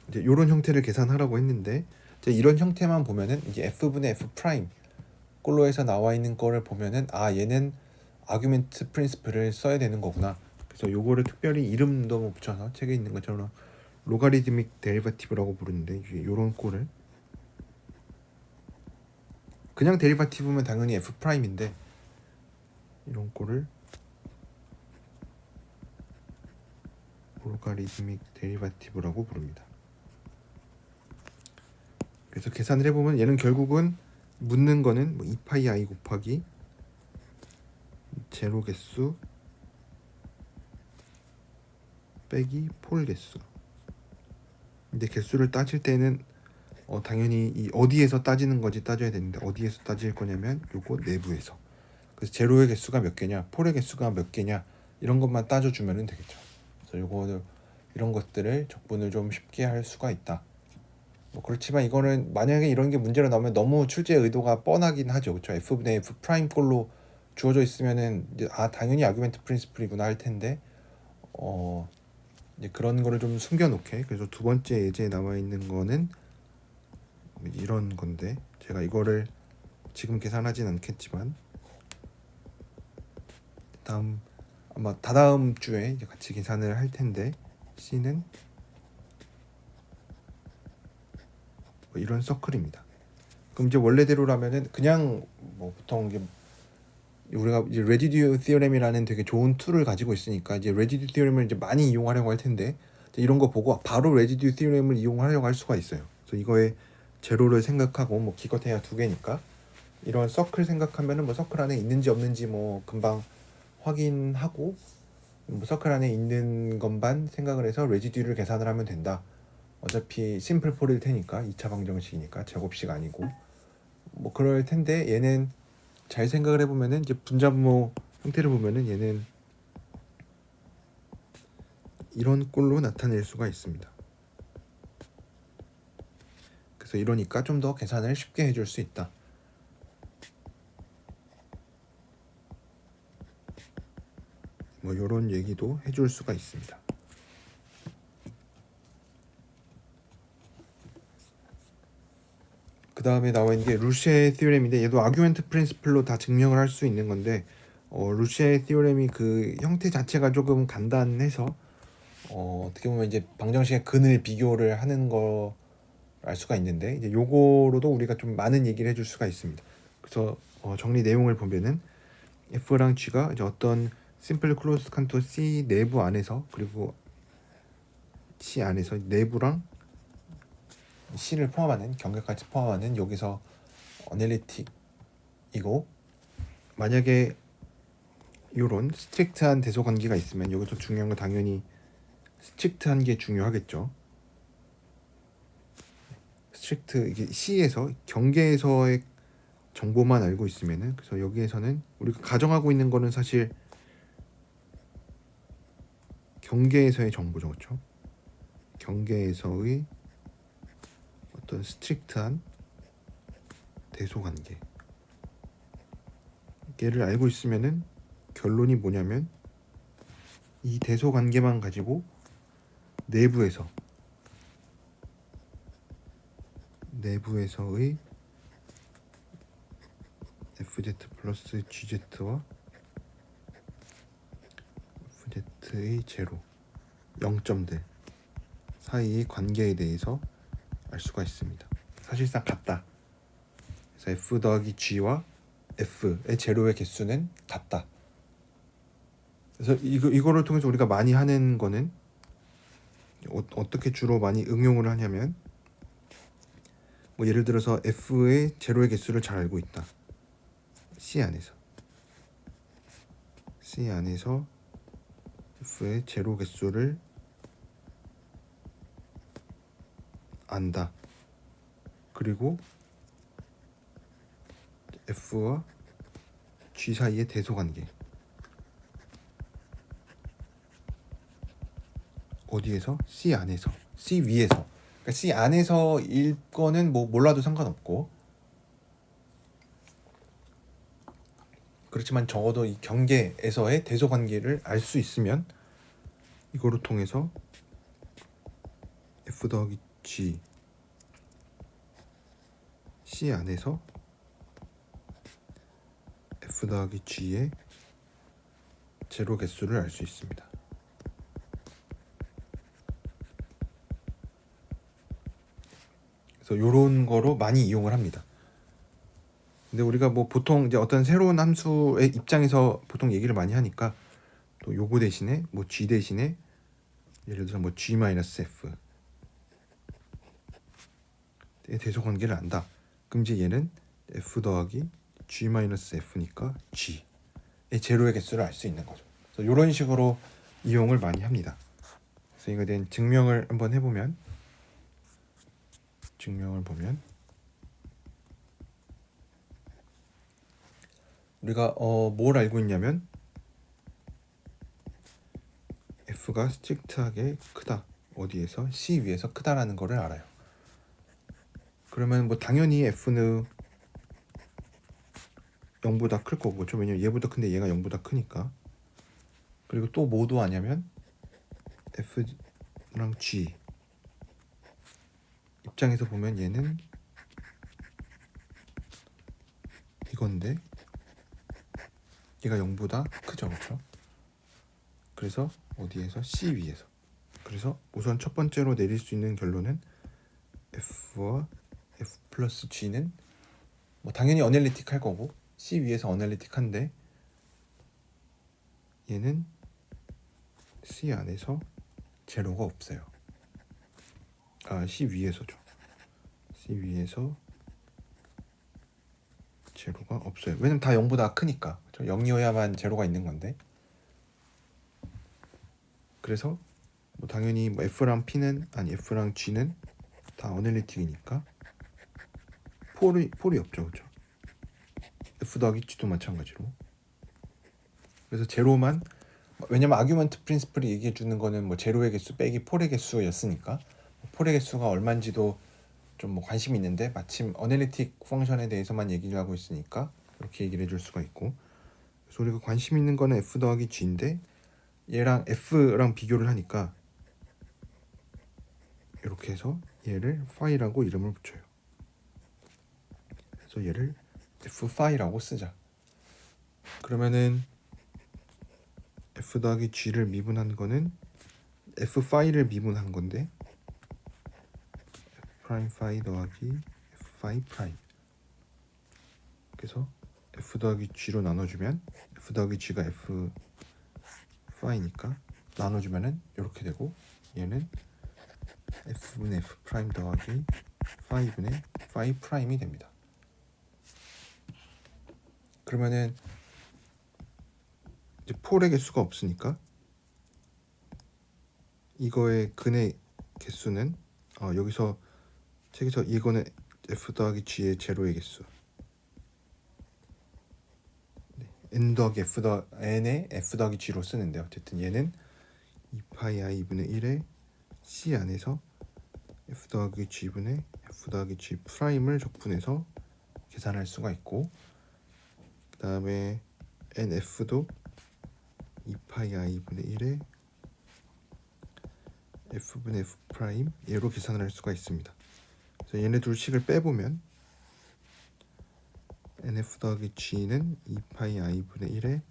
이제 이런 형태를 계산하라고 했는데 이제 이런 형태만 보면은 이제 f분의 f 프라임 꼴로 해서 나와 있는 거를 보면은 아 얘는 아규멘트 프린시플을 써야 되는 거구나. 그래서 요거를 특별히 이름도 뭐 붙여서 책에 있는 것처럼 로가리드믹 데리바티브라고 부르는데 요런 꼴을 그냥 데리바티브면 당연히 f 프라임인데 이런 꼴을 로가리드믹 데리바티브라고 부릅니다. 그래서 계산을 해보면 얘는 결국은 묻는 거는 뭐 2파이 i 곱하기 제로 개수 빼기 폴 개수. 근데 개수를 따질 때는 당연히 이 어디에서 따지는 거지 따져야 되는데 어디에서 따질 거냐면 요거 내부에서. 그래서 제로의 개수가 몇 개냐, 폴의 개수가 몇 개냐 이런 것만 따져주면 되겠죠. 그래서 요거는 이런 것들을 적분을 좀 쉽게 할 수가 있다. 뭐 그렇지만 이거는 만약에 이런 게 문제로 나오면 너무 출제 의도가 뻔하긴 하죠. 그렇죠? f분의 f 프라임 꼴로 주어져 있으면은 이제 당연히 아규멘트 프린시플이구나 할 텐데 이제 그런 거를 좀 숨겨놓게. 그래서 두 번째 예제에 나와 있는 거는 이런 건데 제가 이거를 지금 계산하진 않겠지만 다음 아마 다다음 주에 이제 같이 계산을 할 텐데 C는 뭐 이런 서클입니다. 그럼 이제 원래대로라면은 그냥 뭐 보통 이게 우리가 이제 레지듀 티어렘이라는 되게 좋은 툴을 가지고 있으니까 이제 레지듀 티어렘을 이제 많이 이용하려고 할 텐데 이런 거 보고 바로 레지듀 티어렘을 이용하려고 할 수가 있어요. 그래서 이거에 제로를 생각하고 뭐 기껏해야 두 개니까 이런 서클 생각하면은 뭐 서클 안에 있는지 없는지 뭐 금방 확인하고 뭐 서클 안에 있는 것만 생각을 해서 레지듀를 계산을 하면 된다. 어차피 심플 폴일 테니까 2차 방정식이니까 제곱식 아니고 뭐 그럴 텐데 얘는 잘 생각을 해보면은 이제 분자분모 형태를 보면은 얘는 이런 꼴로 나타낼 수가 있습니다. 그래서 이러니까 좀 더 계산을 쉽게 해줄 수 있다. 뭐 이런 얘기도 해줄 수가 있습니다. 그 다음에 나와 있는 게 루시의 티오렘인데 얘도 아규멘트 프린시플로 다 증명을 할 수 있는 건데 루시의 티오렘이 그 형태 자체가 조금 간단해서 어떻게 보면 이제 방정식의 근을 비교를 하는 거 알 수가 있는데 이제 요거로도 우리가 좀 많은 얘기를 해줄 수가 있습니다. 그래서 정리 내용을 보면은 F랑 G가 이제 어떤 심플 클로즈 칸토 C 내부 안에서 그리고 C 안에서 내부랑 C를 포함하는 경계까지 포함하는 여기서 어널리틱이고 만약에 이런 스트릭트한 대소 관계가 있으면 여기서 중요한 건 당연히 스트릭트한 게 중요하겠죠. 스트릭트 이게 C에서 경계에서의 정보만 알고 있으면은 그래서 여기에서는 우리가 가정하고 있는 거는 사실 경계에서의 정보죠, 그렇죠? 경계에서의 어떤 스트릭트한 대소 관계 얘를 알고 있으면은 결론이 뭐냐면 이 대소 관계만 가지고 내부에서의 fz 플러스 gz와 fz의 제로 0점들 사이의 관계에 대해서 알 수가 있습니다. 사실상 같다. 그래서 f 더하기 g와 f의 제로의 개수는 같다. 그래서 이거를 통해서 우리가 많이 하는 거는 어떻게 주로 많이 응용을 하냐면 뭐 예를 들어서 f의 제로의 개수를 잘 알고 있다. C 안에서 f의 제로 개수를 안다. 그리고 f와 g 사이의 대소 관계 어디에서? C 안에서, C 위에서. 그러니까 C 안에서일 거는 뭐 몰라도 상관없고 그렇지만 적어도 이 경계에서의 대소 관계를 알 수 있으면 이거로 통해서 f 더하기 g c 안에서 f 더하기 g의 제로 개수를 알 수 있습니다. 그래서 이런 거로 많이 이용을 합니다. 근데 우리가 뭐 보통 이제 어떤 새로운 함수의 입장에서 보통 얘기를 많이 하니까 또 요거 대신에 뭐 g 대신에 예를 들어서 뭐 g-f 의 대소 관계를 안다. 그럼 이제 얘는 f 더하기 g-f니까 g의 제로의 개수를 알 수 있는 거죠. 그래서 이런 식으로 이용을 많이 합니다. 그래서 이거에 대한 증명을 한번 해보면 우리가 뭘 알고 있냐면 f가 스트릭트하게 크다. 어디에서? c 위에서 크다라는 거를 알아요. 그러면 뭐 당연히 f는 0보다 클 거고, 왜냐면 얘보다 큰데 얘가 0보다 크니까. 그리고 또 뭐도 아냐면 f랑 g 입장에서 보면 얘는 이건데 얘가 0보다 크죠, 그렇죠? 그래서 어디에서? c 위에서. 그래서 우선 첫 번째로 내릴 수 있는 결론은 f와 f 플러스 g는 뭐 당연히 어널리틱할 거고 c 위에서 어널리틱한데 얘는 c 안에서 제로가 없어요. c 위에서죠. c 위에서 제로가 없어요. 왜냐면 다 0보다 크니까. 0이어야만 제로가 있는 건데. 그래서 뭐 당연히 뭐 f랑 p는 f랑 g는 다 어널리틱이니까 폴이 없죠, 그렇죠? f 더하기 g도 마찬가지로. 그래서 제로만, 왜냐면 아규먼트 프린시플이 얘기해 주는 거는 뭐 제로의 개수 빼기 폴의 개수였으니까 폴의 개수가 얼마인지도 좀 뭐 관심이 있는데 마침 어널리틱 펑션에 대해서만 얘기를 하고 있으니까 이렇게 얘기를 해줄 수가 있고. 그래서 우리가 관심 있는 거는 f 더하기 g인데 얘랑 f랑 비교를 하니까 이렇게 해서 얘를 phi라고 이름을 붙여요. 그래서 얘를 f phi라고 쓰자. 그러면은 f 더하기 g를 미분한 거는 f phi를 미분한 건데 프라임 phi 더하기 f phi 프라임. 그래서 f 더하기 g로 나눠주면 f 더하기 g가 f phi니까 나눠주면은 이렇게 되고 얘는 f분의 f 프라임 더하기 phi분의 phi 프라임이 됩니다. 그러면은 이제 폴의 개수가 없으니까 이거의 근의 개수는 여기서 책에서 이거는 f 더하기 g의 제로의 개수 n 더하기 n의 f 더하기 g로 쓰는데 어쨌든 얘는 2파이 i분의 1의 c 안에서 f 더하기 g분의 f 더하기 g 프라임을 적분해서 계산할 수가 있고, 그 다음에 nf도 2파이 i분의 1의 f분의 f 프라임 얘로 계산을 할 수가 있습니다. 그래서 얘네 둘 식을 빼보면 nf 더하기 g는 2파이 i분의 1에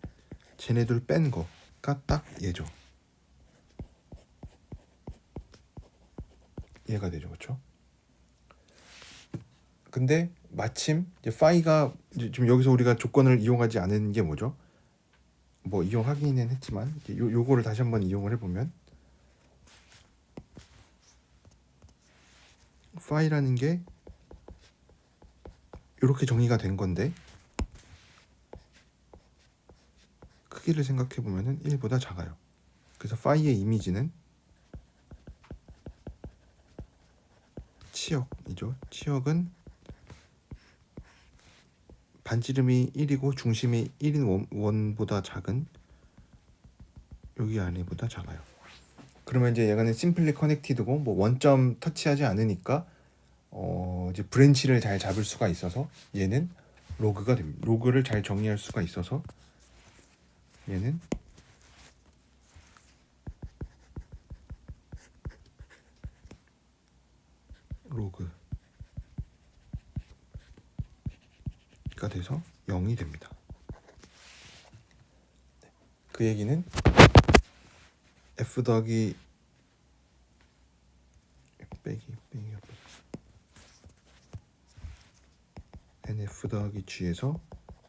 쟤네 둘 뺀 거가 딱 얘죠. 얘가 되죠, 그렇죠? 근데 마침 이제 phi가 지금 여기서 우리가 조건을 이용하지 않은 게 뭐죠? 뭐 이용하기는 했지만 요거를 다시 한번 이용을 해보면 phi라는 게 이렇게 정의가 된 건데 크기를 생각해 보면은 1보다 작아요. 그래서 phi의 이미지는 치역이죠. 치역은 반지름이 1이고 중심이 1인 원보다 작은 여기 안에보다 작아요. 그러면 이제 얘가는 심플리 커넥티드고 뭐 원점 터치하지 않으니까 이제 브랜치를 잘 잡을 수가 있어서 얘는 로그가 됩니다. 로그를 잘 정리할 수가 있어서 얘는 로그가 돼서 0이 됩니다. 그 얘기는 f 더하기 nf 더하기 g에서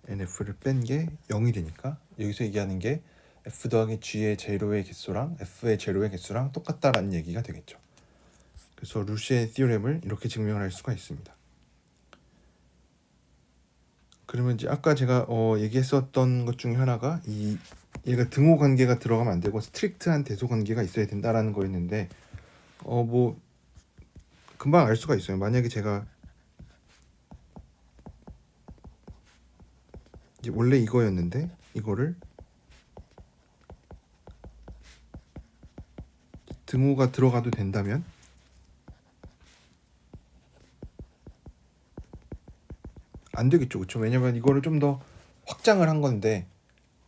nf를 뺀 게 0이 되니까 여기서 얘기하는 게 f 더하기 g의 제로의 개수랑 f의 제로의 개수랑 똑같다라는 얘기가 되겠죠. 그래서 루시의 티오렘을 이렇게 증명을 할 수가 있습니다. 그러면 이제 아까 제가 얘기했었던 것 중에 하나가 얘가 등호 관계가 들어가면 안 되고 스트릭트한 대소 관계가 있어야 된다라는 거였는데 뭐 금방 알 수가 있어요. 만약에 제가 이제 원래 이거였는데 이거를 등호가 들어가도 된다면 안 되겠죠, 그렇죠? 왜냐면 이거를 좀 더 확장을 한 건데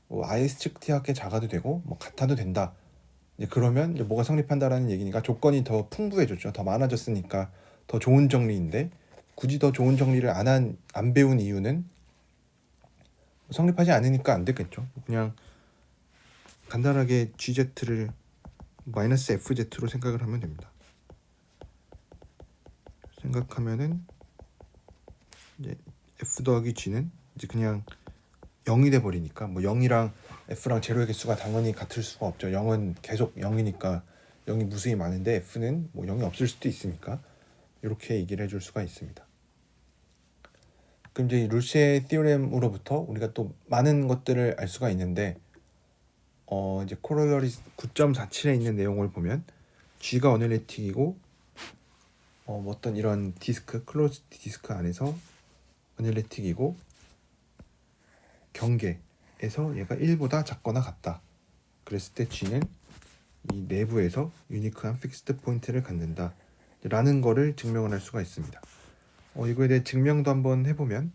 뭐 아이스틱하게 작아도 되고 뭐 같아도 된다. 이제 그러면 이제 뭐가 성립한다라는 얘기니까 조건이 더 풍부해졌죠. 더 많아졌으니까 더 좋은 정리인데 굳이 더 좋은 정리를 안 배운 이유는 성립하지 않으니까 안 되겠죠. 그냥 간단하게 GZ를 마이너스 FZ로 생각을 하면 됩니다. 생각하면은 이제 F 더하기 G는 이제 그냥 0이 돼 버리니까 뭐 0이랑 F랑 제로의 개수가 당연히 같을 수가 없죠. 0은 계속 0이니까 0이 무수히 많은데 F는 뭐 0이 없을 수도 있으니까 이렇게 얘기를 해줄 수가 있습니다. 그럼 이제 루시의 티오렘으로부터 우리가 또 많은 것들을 알 수가 있는데 이제 코로러리 9.47에 있는 내용을 보면 G가 어널리틱이고 뭐 어떤 이런 디스크 클로즈 디스크 안에서 어널리틱이고 경계에서 얘가 1보다 작거나 같다. 그랬을 때 G는 이 내부에서 유니크한 픽스드 포인트를 갖는다 라는 거를 증명을 할 수가 있습니다. 이거에 대해 증명도 한번 해보면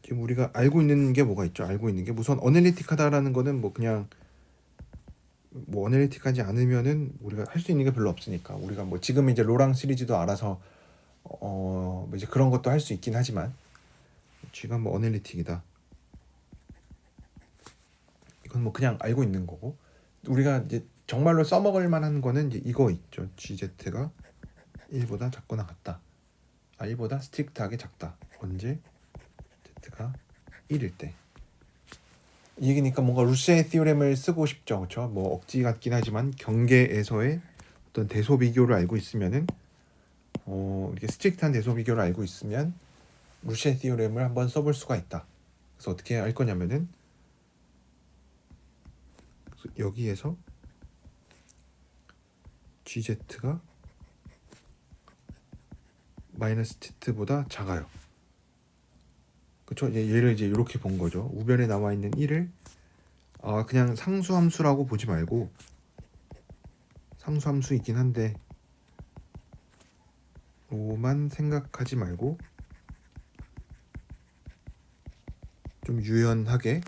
지금 우리가 알고 있는 게 뭐가 있죠? 알고 있는 게 우선 어널리틱하다라는 거는 뭐 그냥 뭐 어널리틱하지 않으면은 우리가 할 수 있는 게 별로 없으니까 우리가 뭐 지금 이제 로랑 시리즈도 알아서 뭐 이제 그런 것도 할 수 있긴 하지만 G가 뭐 어널리틱이다. 이건 뭐 그냥 알고 있는 거고 우리가 이제 정말로 써먹을 만한 거는 이제 이거 있죠. GZ가 1보다 작거나 같다. 1보다 스트릭트하게 작다. 언제? Z가 1일 때. 이 얘기니까 뭔가 루시의 티오렘을 쓰고 싶죠. 그렇죠? 뭐 억지 같긴 하지만 경계에서의 어떤 대소 비교를 알고 있으면은 이렇게 스트릭트한 대소 비교를 알고 있으면 루시의 티오렘을 한번 써볼 수가 있다. 그래서 어떻게 할 거냐면은 여기에서 GZ가 마이너스 Z보다 작아요. 그쵸? 얘를 이제 이렇게 본 거죠. 우변에 나와 있는 1을 그냥 상수함수라고 보지 말고 상수함수이긴 한데 로만 생각하지 말고 좀 유연하게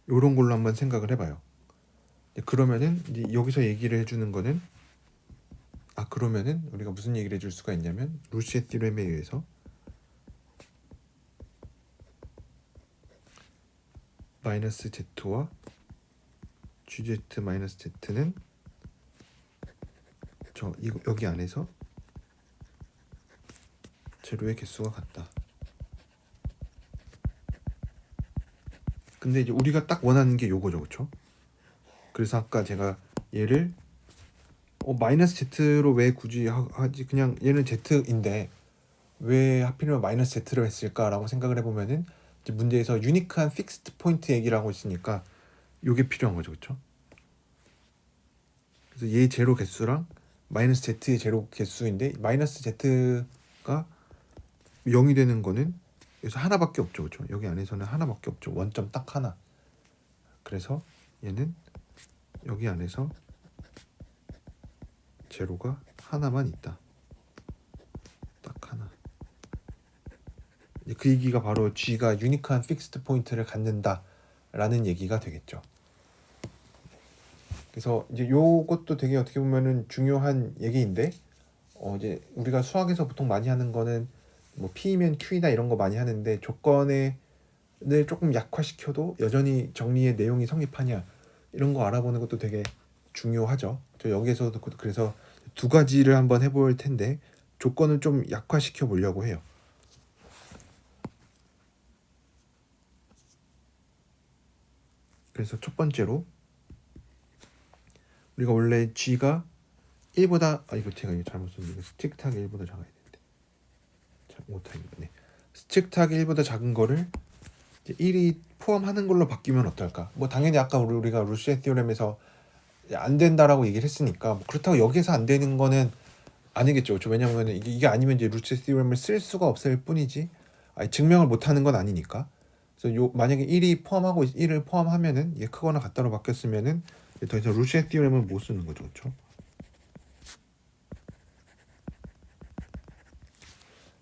이런 걸로 한번 생각을 해봐요. 그러면은 이제 여기서 얘기를 해주는 거는 그러면은 우리가 무슨 얘기를 해줄 수가 있냐면 루시의 티오렘에 의해서 마이너스 Z와 GZ 마이너스 Z는 여기 안에서 제로의 개수가 같다. 근데 이제 우리가 딱 원하는 게 요거죠, 그렇죠? 그래서 아까 제가 얘를 마이너스 Z로 왜 굳이 하지? 그냥 얘는 Z인데 왜 하필이면 마이너스 Z를 했을까라고 생각을 해보면은 이제 문제에서 유니크한 픽스드 포인트 얘기를 하고 있으니까 요게 필요한 거죠, 그렇죠? 그래서 얘 제로 개수랑 마이너스 Z의 제로 개수인데 마이너스 Z가 0이 되는 거는 여기서 하나밖에 없죠, 그렇죠? 여기 안에서는 하나밖에 없죠. 원점 딱 하나. 그래서 얘는 여기 안에서 제로가 하나만 있다. 딱 하나. 그 얘기가 바로 G가 유니크한 픽스드 포인트를 갖는다라는 얘기가 되겠죠. 그래서 이제 요것도 되게 어떻게 보면은 중요한 얘기인데 이제 우리가 수학에서 보통 많이 하는 거는 뭐 P면 Q이나 이런 거 많이 하는데 조건을 조금 약화시켜도 여전히 정리의 내용이 성립하냐 이런 거 알아보는 것도 되게 중요하죠. 저 여기에서도 그래서 두 가지를 한번 해볼 텐데 조건을 좀 약화시켜 보려고 해요. 그래서 첫 번째로 우리가 원래 G가 1보다 이거 제가 이거 잘못 썼는데 스틱탁 1보다 작아야 되는데 못하겠네. 스틱탁 1보다 작은 거를 이제 1이 포함하는 걸로 바뀌면 어떨까? 뭐 당연히 아까 우리가 루시의 티오렘에서 안 된다라고 얘기를 했으니까 뭐 그렇다고 여기서 안 되는 거는 아니겠죠. 왜냐하면 이게 아니면 이제 루시의 티오렘을 쓸 수가 없을 뿐이지 증명을 못 하는 건 아니니까. 그래서 만약에 1이 포함하고 1을 포함하면은 얘 크거나 같다로 바뀌었으면은 더 이상 루시의 티오렘을 못 쓰는 거죠. 그렇죠?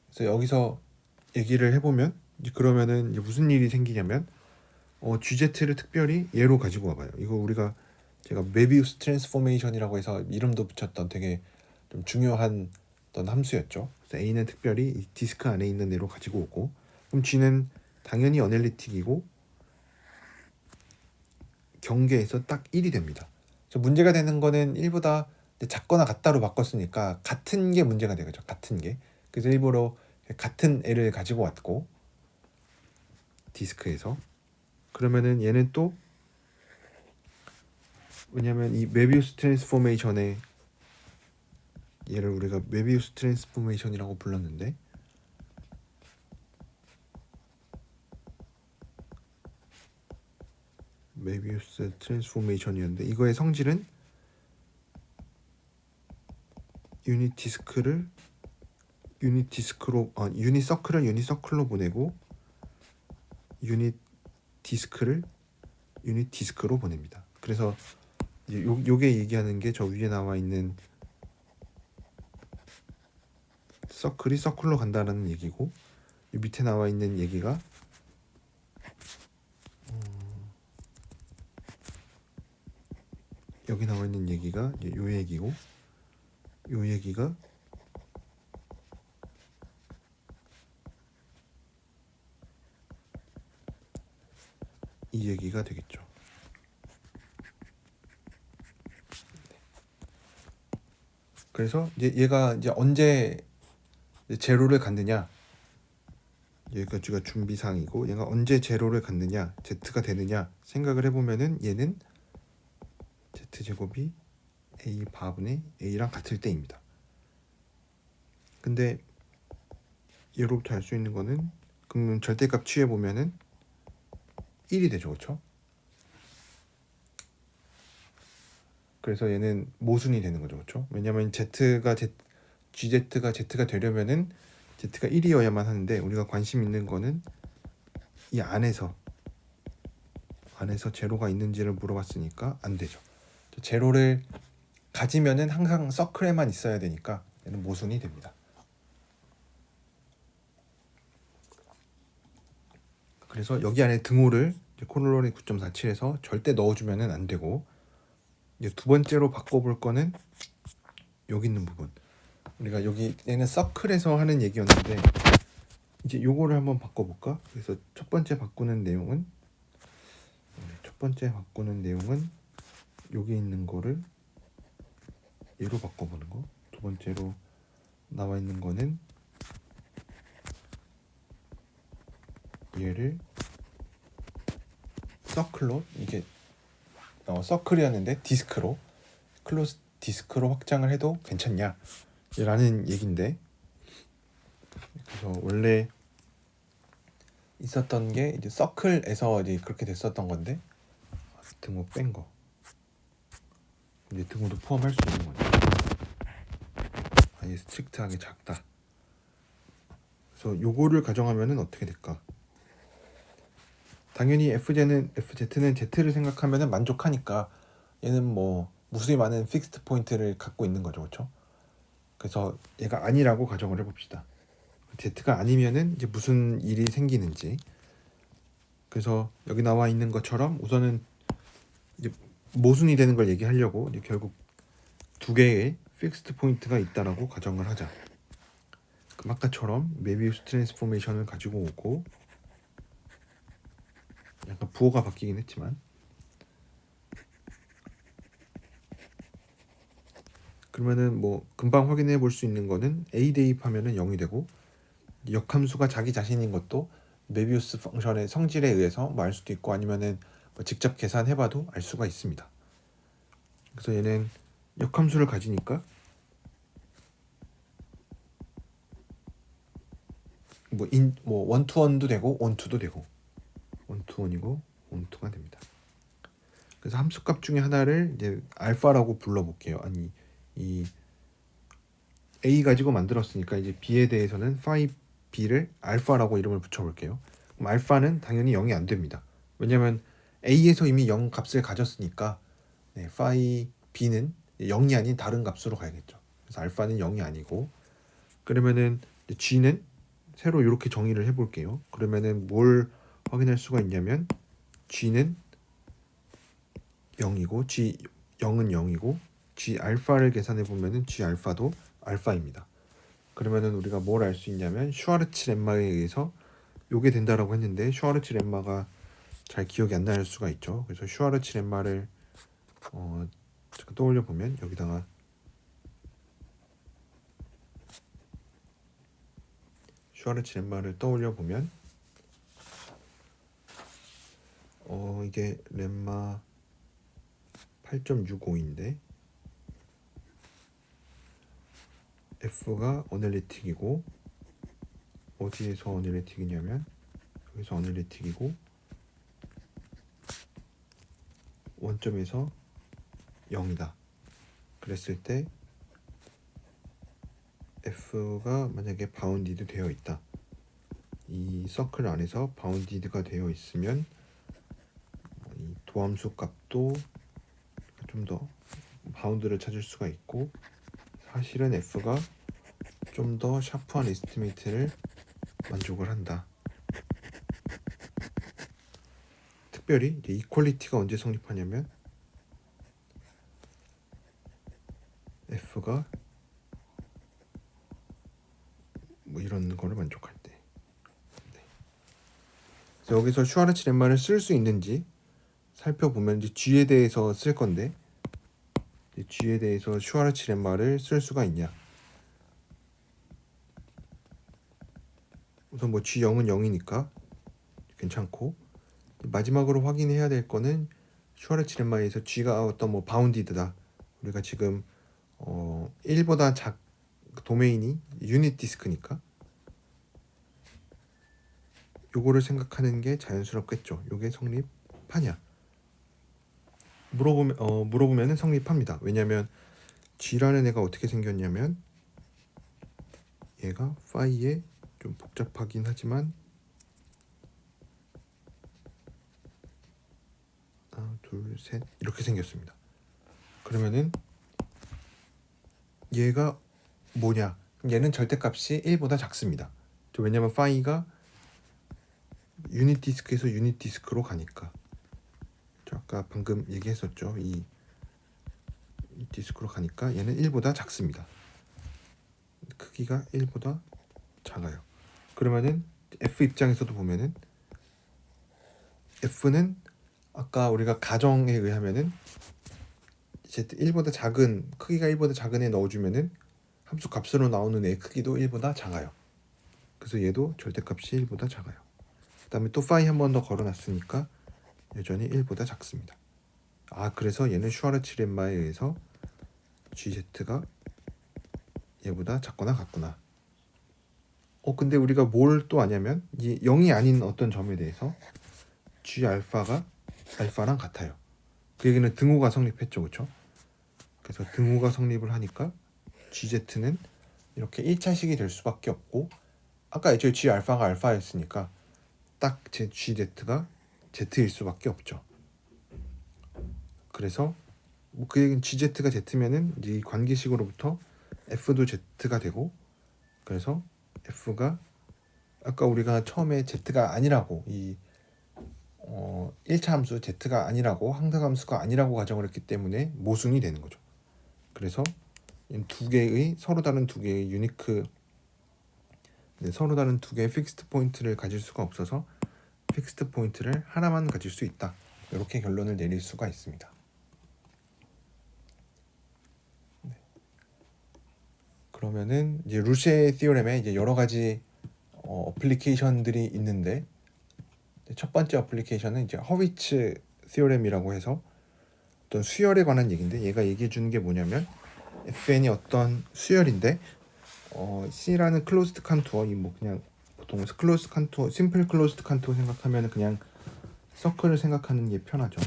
그래서 여기서 얘기를 해보면 그러면은 이제 무슨 일이 생기냐면 GZ를 특별히 얘로 가지고 와봐요. 이거 제가 메비우스 트랜스포메이션이라고 해서 이름도 붙였던 되게 좀 중요한 어떤 함수였죠. 그래서 A는 특별히 이 디스크 안에 있는 애로 가지고 오고, 그럼 G는 당연히 어널리틱이고 경계에서 딱 1이 됩니다. 그래서 문제가 되는 거는 1보다 작거나 같다로 바꿨으니까 같은 게 문제가 되겠죠. 같은 게. 그래서 일부러 같은 애를 가지고 왔고 디스크에서 그러면은 얘는 또 왜냐면 이 메비우스 트랜스포메이션에 얘를 우리가 메비우스 트랜스포메이션이라고 불렀는데 메비우스 트랜스포메이션이었는데 이거의 성질은 유닛 서클을 유닛 서클로 보내고 유닛 디스크를 유닛 디스크로 보냅니다. 그래서 요게 얘기하는 게 저 위에 나와 있는 서클이 서클로 간다는 얘기고, 이 밑에 나와 있는 얘기가 여기 나와 있는 얘기가 요 얘기고, 요 얘기가 이 얘기가 되겠죠. 그래서 이제 얘가 이제 언제 제로를 갖느냐, 여기까지가 준비사항이고 얘가 언제 제로를 갖느냐, z가 되느냐 생각을 해보면은 얘는 z제곱이 a 바분의 a랑 같을 때입니다. 근데 얘로부터 알 수 있는 거는 그러면 절대값 취해보면은 1이 되죠. 그렇죠? 그래서 얘는 모순이 되는 거죠. 그렇죠? 왜냐면 GZ가 z가 되려면은 z가 1이어야만 하는데 우리가 관심 있는 거는 이 안에서 제로가 있는지를 물어봤으니까 안 되죠. 제로를 가지면은 항상 서클에만 있어야 되니까 얘는 모순이 됩니다. 그래서 여기 안에 등호를 콜로니 9.47에서 절대 넣어주면은 안 되고, 이제 두 번째로 바꿔볼 거는 여기 있는 부분. 우리가 얘는 서클에서 하는 얘기였는데 이제 요거를 한번 바꿔볼까? 그래서 첫 번째 바꾸는 내용은 여기 있는 거를 얘로 바꿔보는 거. 두 번째로 나와 있는 거는 얘를 서클로, 이게 서클이었는데 디스크로, 클로즈 디스크로 확장을 해도 괜찮냐 라는 얘긴데, 그래서 원래 있었던 게 이제 서클에서 이제 그렇게 됐었던 건데 등호 뺀 거, 이제 등호도 포함할 수 있는 거죠. 아예 스트릭트하게 작다. 그래서 요거를 가정하면은 어떻게 될까? 당연히 FZ는 Z를 생각하면은 만족하니까 얘는 뭐 무수히 많은 픽스드 포인트를 갖고 있는 거죠. 그렇죠? 그래서 얘가 아니라고 가정을 해봅시다. Z가 아니면은 이제 무슨 일이 생기는지. 그래서 여기 나와 있는 것처럼 우선은 이제 모순이 되는 걸 얘기하려고 이제 결국 두 개의 픽스드 포인트가 있다라고 가정을 하자. 그럼 아까처럼 메비우스 트랜스포메이션을 가지고 오고, 약간 부호가 바뀌긴 했지만, 그러면은 뭐 금방 확인해 볼 수 있는 거는 a 대입하면은 0이 되고, 역함수가 자기 자신인 것도 메비우스 펑션의 성질에 의해서 뭐 알 수도 있고, 아니면은 뭐 직접 계산해봐도 알 수가 있습니다. 그래서 얘는 역함수를 가지니까 뭐 원투원도 되고 원투도 되고, 원투원이고 원투가 됩니다. 그래서 함수값 중에 하나를 이제 알파라고 불러볼게요. 아니, 이 a 가지고 만들었으니까 이제 b에 대해서는 phi b를 알파라고 이름을 붙여볼게요. 그럼 알파는 당연히 0이 안 됩니다. 왜냐면 a에서 이미 0 값을 가졌으니까, 네, phi b는 0이 아닌 다른 값으로 가야겠죠. 그래서 알파는 0이 아니고, 그러면은 g는 새로 이렇게 정의를 해볼게요. 그러면은 뭘 확인할 수가 있냐면, g는 0이고 g 0은 0이고, g 알파를 계산해 보면은 g 알파도 알파입니다. 그러면은 우리가 뭘 알 수 있냐면, 슈와르츠 렘마에 의해서 요게 된다라고 했는데, 슈와르츠 렘마가 잘 기억이 안 날 수가 있죠. 그래서 슈와르츠 렘마를 잠깐 떠올려 보면, 여기다가 슈와르츠 렘마를 떠올려 보면, 이게 렘마 8.65인데 F가 어널리틱이고, 어디에서 어널리틱이냐면 여기서 어널리틱이고, 원점에서 0이다 그랬을 때 F가 만약에 바운디드 되어 있다, 이 서클 안에서 바운디드가 되어 있으면 이 도함수 값도 좀 더 바운드를 찾을 수가 있고, 사실은 F가 좀 더 샤프한 에스티메이트를 만족을 한다. 특별히 이제 이퀄리티가 언제 성립하냐면, F가 뭐 이런 거를 만족할 때. 네. 그래서 여기서 슈와르츠 렘마를 쓸 수 있는지 살펴보면, 이제 G에 대해서 쓸 건데, G에 대해서 슈와르츠 렘마를 쓸 수가 있냐? 우선 뭐 G0은 0이니까 괜찮고, 마지막으로 확인해야 될 거는 슈와르츠 렘마에서 G가 어떤 뭐 바운디드다. 우리가 지금 1보다 도메인이 유닛 디스크니까 요거를 생각하는 게 자연스럽겠죠. 요게 성립하냐? 물어보면은 성립합니다. 왜냐면 G라는 애가 어떻게 생겼냐면, 얘가 파이에 좀 복잡하긴 하지만 하나, 둘, 셋 이렇게 생겼습니다. 그러면은 얘가 뭐냐? 얘는 절대값이 1보다 작습니다. 왜냐면 파이가 유닛 디스크에서 유닛 디스크로 가니까. 아까 방금 얘기했었죠. 이 디스크로 가니까 얘는 1보다 작습니다. 크기가 1보다 작아요. 그러면은 F 입장에서도 보면은 F는 아까 우리가 가정에 의하면은 이제 1보다 작은, 크기가 1보다 작은 애 넣어주면은 함수 값으로 나오는 애 크기도 1보다 작아요. 그래서 얘도 절대값이 1보다 작아요. 그 다음에 또 파이 한 번 더 걸어놨으니까 여전히 1보다 작습니다. 그래서 얘는 슈와르츠 렘마에 의해서 GZ가 얘보다 작거나 같구나. 근데 우리가 뭘 또 아냐면, 이 0이 아닌 어떤 점에 대해서 G 알파가 알파랑 같아요. 그 얘기는 등호가 성립했죠, 그렇죠? 그래서 등호가 성립을 하니까 GZ는 이렇게 1차식이 될 수밖에 없고, 아까 애초에 G 알파가 알파였으니까 딱 제 GZ가 Z일 수밖에 없죠. 그래서 뭐 그 얘기는 GZ가 Z면은 이제 이 관계식으로부터 F도 Z가 되고, 그래서 F가 아까 우리가 처음에 Z가 아니라고 이 1차 함수 z가 아니라고 항상함수가 아니라고 가정을 했기 때문에 모순이 되는 거죠. 그래서 서로 다른 두 개의 서로 다른 두 개의 픽스드 포인트를 가질 수가 없어서 픽스드 포인트를 하나만 가질 수 있다. 이렇게 결론을 내릴 수가 있습니다. 그러면은 이제 루시의 티오렘에 이제 여러 가지 어플리케이션들이 있는데, 첫 번째 어플리케이션은 이제 허위츠 티오렘이라고 해서 어떤 수열에 관한 얘기인데, 얘가 얘기해 주는 게 뭐냐면 fn이 어떤 수열인데 C라는 클로즈드 칸투어, 뭐 그냥 보통 클로즈드 칸투어, 심플 클로즈드 칸투어 생각하면 그냥 서클을 생각하는 게 편하죠.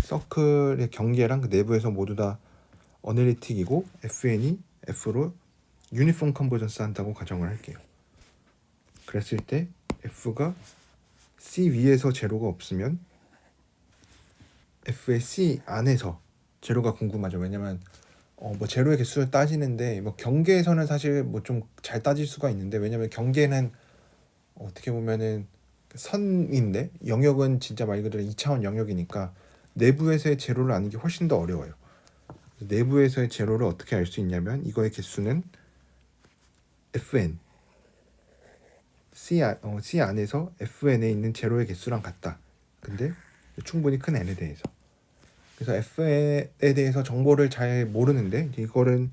서클의 경계랑 그 내부에서 모두 다 어널리틱이고 fn이 f로 유니폼 컨버전스 한다고 가정을 할게요. 그랬을 때 f가 C 위에서 제로가 없으면 f의 C 안에서 제로가 궁금하죠. 왜냐면 뭐 제로의 개수를 따지는데 뭐 경계에서는 사실 뭐 좀 잘 따질 수가 있는데, 왜냐면 경계는 어떻게 보면은 선인데 영역은 진짜 말 그대로 2차원 영역이니까 내부에서의 제로를 아는 게 훨씬 더 어려워요. 내부에서의 제로를 어떻게 알 수 있냐면 이거의 개수는 fn C 안에서 fn에 있는 제로의 개수랑 같다. 근데 충분히 큰 n에 대해서. 그래서 f에 대해서 정보를 잘 모르는데 이거는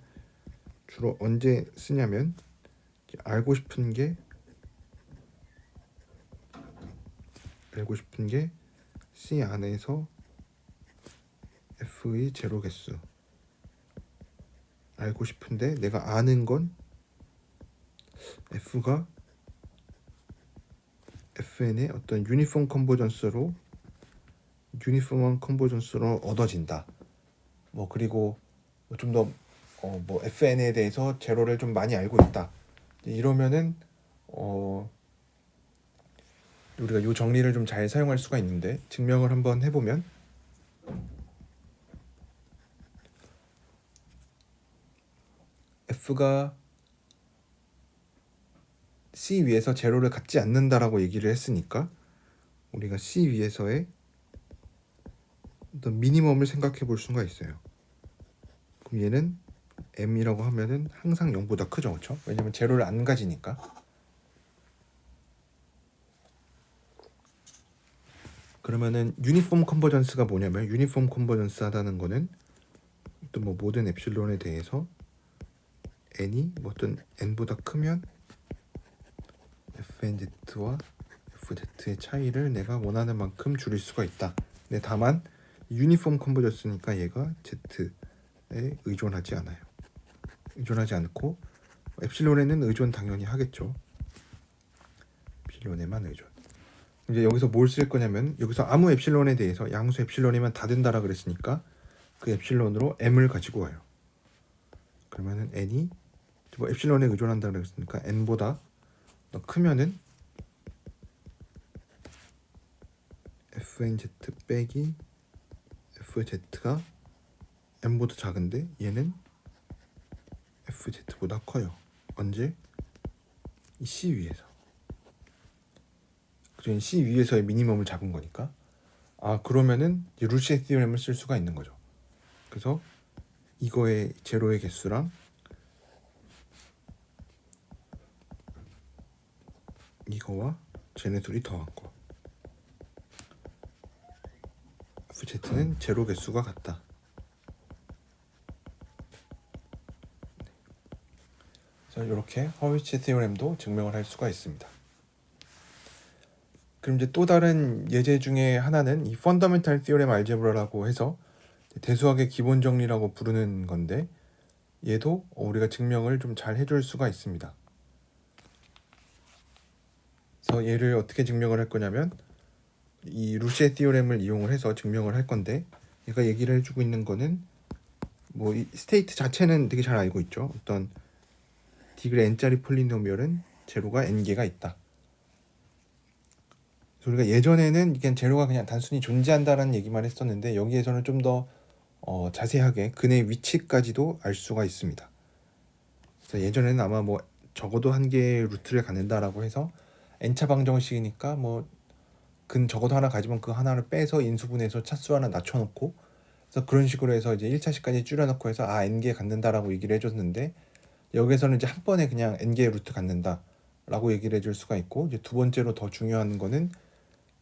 주로 언제 쓰냐면 알고 싶은 게 C 안에서 f의 제로 개수 알고 싶은데, 내가 아는 건 f가 fn의 어떤 유니폼한 컨버전스로 얻어진다. 뭐 그리고 좀 더 뭐 fn에 대해서 제로를 좀 많이 알고 있다. 이러면은 우리가 이 정리를 좀 잘 사용할 수가 있는데, 증명을 한번 해보면 f가 C 위에서 제로를 갖지 않는다라고 얘기를 했으니까 우리가 C 위에서의 어떤 미니멈을 생각해 볼 수가 있어요. 그럼 얘는 m이라고 하면은 항상 0보다 크죠, 그렇죠? 왜냐면 제로를 안 가지니까. 그러면은 유니폼 컨버전스가 뭐냐면, 유니폼 컨버전스 하다는 거는 또 뭐 모든 엡실론에 대해서 n이 뭐 어떤 n보다 크면 fnz와 fz의 차이를 내가 원하는 만큼 줄일 수가 있다. 근데 다만 유니폼 컨버전스니까 얘가 z에 의존하지 않고 엡실론에는 의존 당연히 하겠죠. 엡실론에만 의존. 이제 여기서 뭘 쓸 거냐면, 여기서 아무 엡실론에 대해서 양수 엡실론이면 다 된다라 그랬으니까 그 엡실론으로 m을 가지고 와요. 그러면은 n이 뭐 엡실론에 의존한다 그랬으니까 n보다 더 크면은 fnz 빼기 fz가 m보다 작은데 얘는 fz보다 커요. 언제? 이 C 위에서. 그죠? C 위에서의 미니멈을 잡은 거니까. 그러면은 루시의 티오렘을 쓸 수가 있는 거죠. 그래서 이거의 제로의 개수랑 이거와 쟤네 둘이 더한 거, fz는 제로 개수가 같다. 그래서 이렇게 허위치 티오렘도 증명을 할 수가 있습니다. 그럼 이제 또 다른 예제 중에 하나는 이 펀더멘탈 티오렘 알제브라라고 해서 대수학의 기본 정리라고 부르는 건데, 얘도 우리가 증명을 좀 잘 해줄 수가 있습니다. 그래서 얘를 어떻게 증명을 할 거냐면 이 루시의 티오렘을 이용을 해서 증명을 할 건데, 얘가 얘기를 해주고 있는 거는 뭐 이 스테이트 자체는 되게 잘 알고 있죠. 어떤 디그리 n짜리 폴리노미얼은 제로가 n개가 있다. 우리가 예전에는 이게 제로가 그냥 단순히 존재한다라는 얘기만 했었는데, 여기에서는 좀 더 자세하게 그네 위치까지도 알 수가 있습니다. 그래서 예전에는 아마 뭐 적어도 한 개의 루트를 갖는다라고 해서 n차 방정식이니까 뭐 근 적어도 하나 가지면 그 하나를 빼서 인수분해해서 차수 하나 낮춰놓고, 그래서 그런 식으로 해서 이제 1차식까지 줄여놓고 해서 n개 갖는다라고 얘기를 해줬는데, 여기서는 이제 한 번에 그냥 n개의 루트 갖는다라고 얘기를 해줄 수가 있고, 이제 두 번째로 더 중요한 거는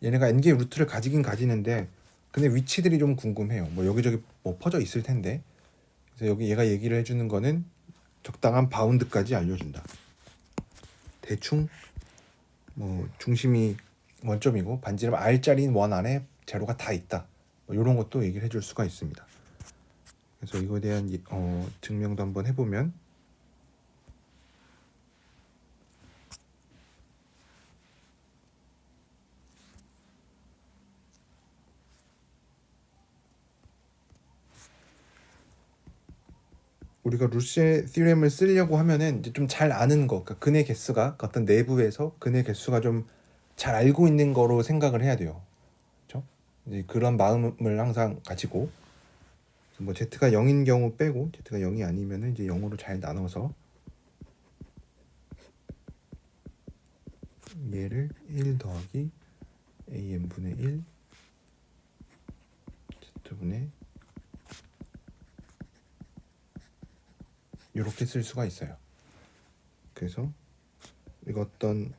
얘네가 n개의 루트를 가지긴 가지는데 근데 위치들이 좀 궁금해요. 뭐 여기저기 뭐 퍼져 있을 텐데, 그래서 여기 얘가 얘기를 해주는 거는 적당한 바운드까지 알려준다. 대충 뭐 중심이 원점이고 반지름 r짜리인 원 안에 제로가 다 있다. 뭐 이런 것도 얘기를 해줄 수가 있습니다. 그래서 이거에 대한 증명도 한번 해보면, 우리가 루시의 티레임을 쓰려고 하면은 이제 좀 잘 아는 거, 그러니까 근의 개수가 어떤 내부에서 근의 개수가 좀 잘 알고 있는 거로 생각을 해야 돼요. 그렇죠? 이제 그런 마음을 항상 가지고, 뭐 z가 0인 경우 빼고 z가 0이 아니면은 이제 0으로 잘 나눠서 얘를 1 더하기 an분의 1 z분의 이렇게 쓸 수가 있어요. 그래서 이거 어떤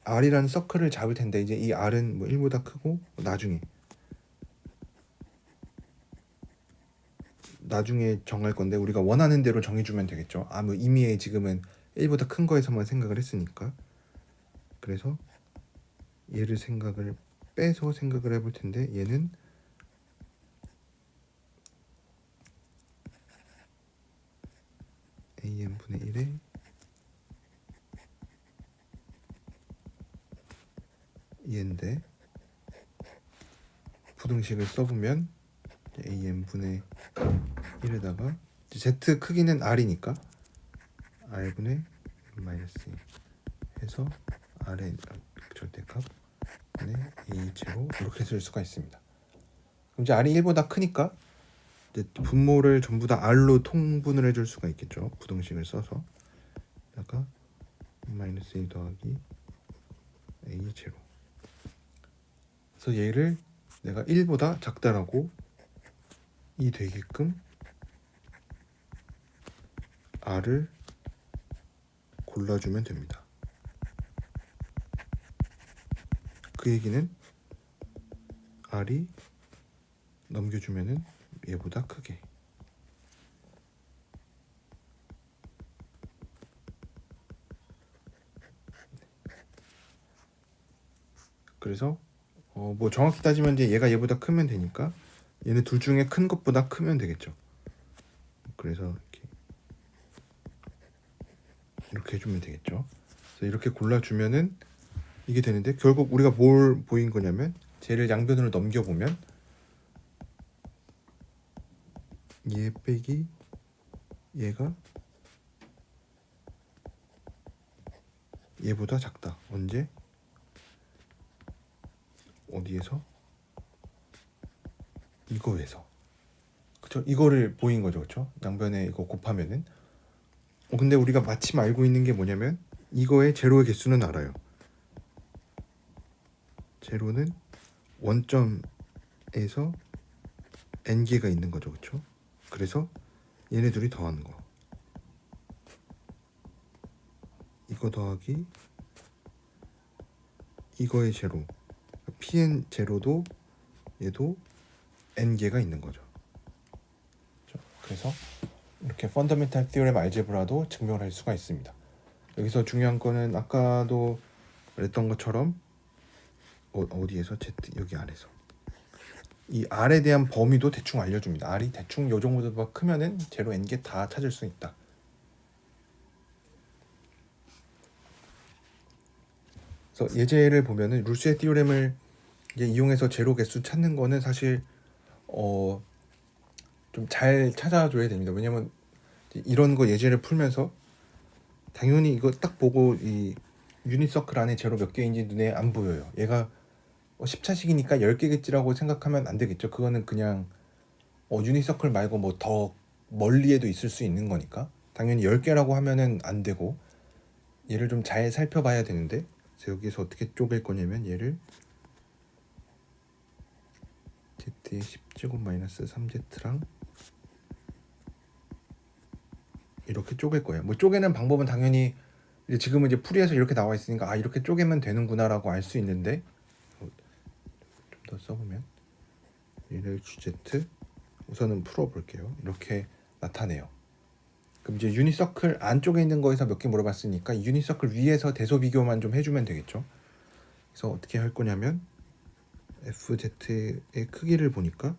r이라는 서클을 잡을 텐데, 이제 이 r은 뭐 1보다 크고 나중에 정할 건데 우리가 원하는 대로 정해주면 되겠죠. 뭐 이미 지금은 1보다 큰 거에서만 생각을 했으니까. 그래서 얘를 빼서 생각을 해볼 텐데, 얘는 an분의 1에 얘인데, 부등식을 써보면 an분의 1에다가 z 크기는 r이니까 r분의 마이너스 2 해서 r의 절대값 분의 a 제로 이렇게 쓸 수가 있습니다. 그럼 이제 r이 1보다 크니까 이제 분모를 전부 다 r로 통분을 해줄 수가 있겠죠. 부등식을 써서 다가 마이너스 2 더하기 a 제로. 그래서 얘를 내가 1보다 작다라고 이 되게끔 r을 골라주면 됩니다. 그 얘기는 r이 넘겨주면은 얘보다 크게. 그래서 뭐 정확히 따지면 이제 얘가 얘보다 크면 되니까 얘는 둘 중에 큰 것보다 크면 되겠죠. 그래서 이렇게 해주면 되겠죠. 그래서 이렇게 골라주면은 이게 되는데, 결국 우리가 뭘 보인 거냐면 쟤를 양변으로 넘겨보면 얘 빼기 얘가 얘보다 작다. 언제? 어디에서? 이거에서. 그쵸? 이거를 보인 거죠. 그쵸? 양변에 이거 곱하면은. 근데 우리가 마침 알고 있는 게 뭐냐면 이거의 제로의 개수는 알아요. 제로는 원점에서 n개가 있는 거죠. 그쵸? 그래서 얘네 둘이 더하는 거. 이거 더하기 이거의 제로. pn 제로도 얘도 n개가 있는 거죠. 그래서 이렇게 펀더멘탈 티오렘 알제브라도 증명을 할 수가 있습니다. 여기서 중요한 거는 아까도 말했던 것처럼 어디에서 z 여기 아래서 이 r에 대한 범위도 대충 알려줍니다. r이 대충 요 정도보다 크면은 제로 n개 다 찾을 수 있다. 그래서 예제를 보면은 루시의 티오렘을 이제 이용해서 제로 개수 찾는 거는 사실 좀 잘 찾아줘야 됩니다. 왜냐면 이런 거 예제를 풀면서 당연히 이거 딱 보고 이 유닛 서클 안에 제로 몇 개인지 눈에 안 보여요. 얘가 10차식이니까 10개겠지라고 생각하면 안 되겠죠. 그거는 그냥 유닛 서클 말고 뭐 더 멀리에도 있을 수 있는 거니까 당연히 10개라고 하면은 안 되고, 얘를 좀 잘 살펴봐야 되는데, 그래서 여기서 어떻게 쪼갤 거냐면 얘를 z의 10제곱 마이너스 3z랑 이렇게 쪼갤 거예요. 뭐 쪼개는 방법은 당연히 이제 지금은 이제 풀이해서 이렇게 나와 있으니까 아 이렇게 쪼개면 되는구나라고 알 수 있는데 좀 더 써보면 얘를 gz 우선은 풀어볼게요. 이렇게 나타내요. 그럼 이제 유니서클 안쪽에 있는 거에서 몇 개 물어봤으니까 유니서클 위에서 대소 비교만 좀 해주면 되겠죠. 그래서 어떻게 할 거냐면 fz의 크기를 보니까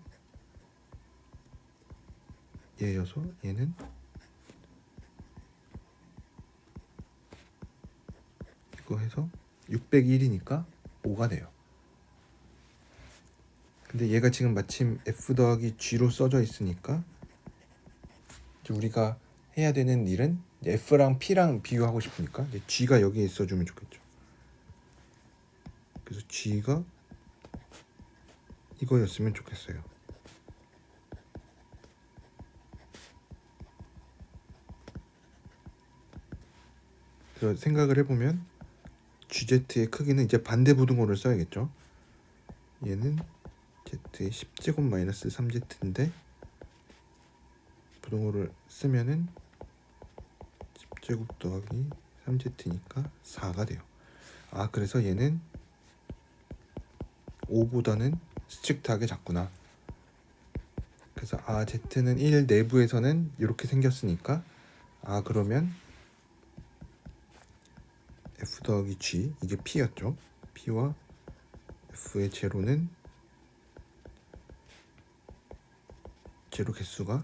얘여서 얘는 이거 해서 601이니까 5가 돼요. 근데 얘가 지금 마침 f 더하기 g로 써져 있으니까 우리가 해야 되는 일은 f랑 p랑 비교하고 싶으니까 이제 g가 여기에 있어주면 좋겠죠. 그래서 g가 이거였으면 좋겠어요. 그래서 생각을 해보면 gz의 크기는 이제 반대 부등호를 써야겠죠. 얘는 z의 10제곱 마이너스 3z인데 부등호를 쓰면은 10제곱 더하기 3z니까 4가 돼요. 아 그래서 얘는 5보다는 스트릭트하게 작구나. 그래서 아 z는 1 내부에서는 이렇게 생겼으니까 아 그러면 f 더하기 g 이게 p였죠. p와 f의 제로는 제로 개수가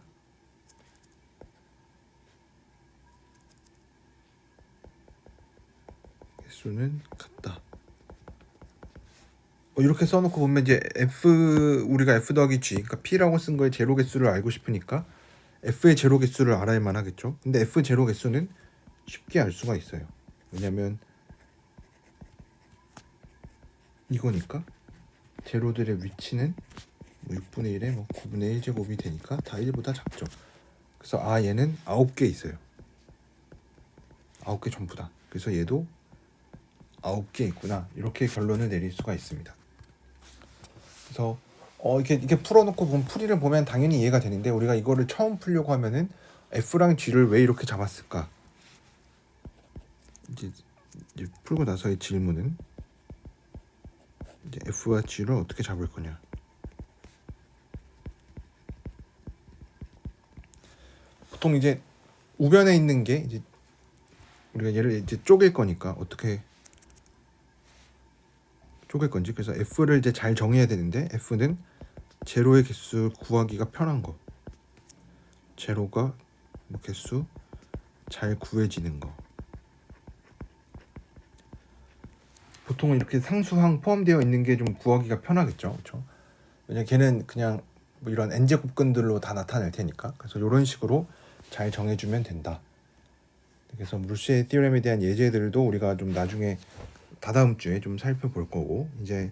개수는 같다. 이렇게 써놓고 보면 이제 우리가 f 더하기 g 그러니까 p라고 쓴 거의 제로 개수를 알고 싶으니까 f의 제로 개수를 알아야만 하겠죠. 근데 f 제로 개수는 쉽게 알 수가 있어요. 왜냐면 이거니까 제로들의 위치는 6분의 1에 9분의 1제곱이 되니까 다 1보다 작죠. 그래서 아 얘는 9개 있어요. 9개 전부다. 그래서 얘도 9개 있구나. 이렇게 결론을 내릴 수가 있습니다. 그래서 이렇게 풀어놓고 보면 풀이를 보면 당연히 이해가 되는데 우리가 이거를 처음 풀려고 하면은 f랑 g를 왜 이렇게 잡았을까? 이제 풀고 나서의 질문은 이제 f와 g를 어떻게 잡을 거냐? 보통 이제 우변에 있는 게 이제 우리가 얘를 이제 쪼갤 거니까 어떻게 쪼갤 건지 그래서 f를 이제 잘 정해야 되는데 f는 제로의 개수 구하기가 편한 거, 제로가 개수 잘 구해지는 거. 보통은 이렇게 상수항 포함되어 있는 게 좀 구하기가 편하겠죠, 그렇죠? 왜냐 걔는 그냥 뭐 이런 n제곱근들로 다 나타낼 테니까. 그래서 이런 식으로 잘 정해주면 된다. 그래서 루시의 티오렘에 대한 예제들도 우리가 좀 나중에 다다음 주에 좀 살펴볼 거고 이제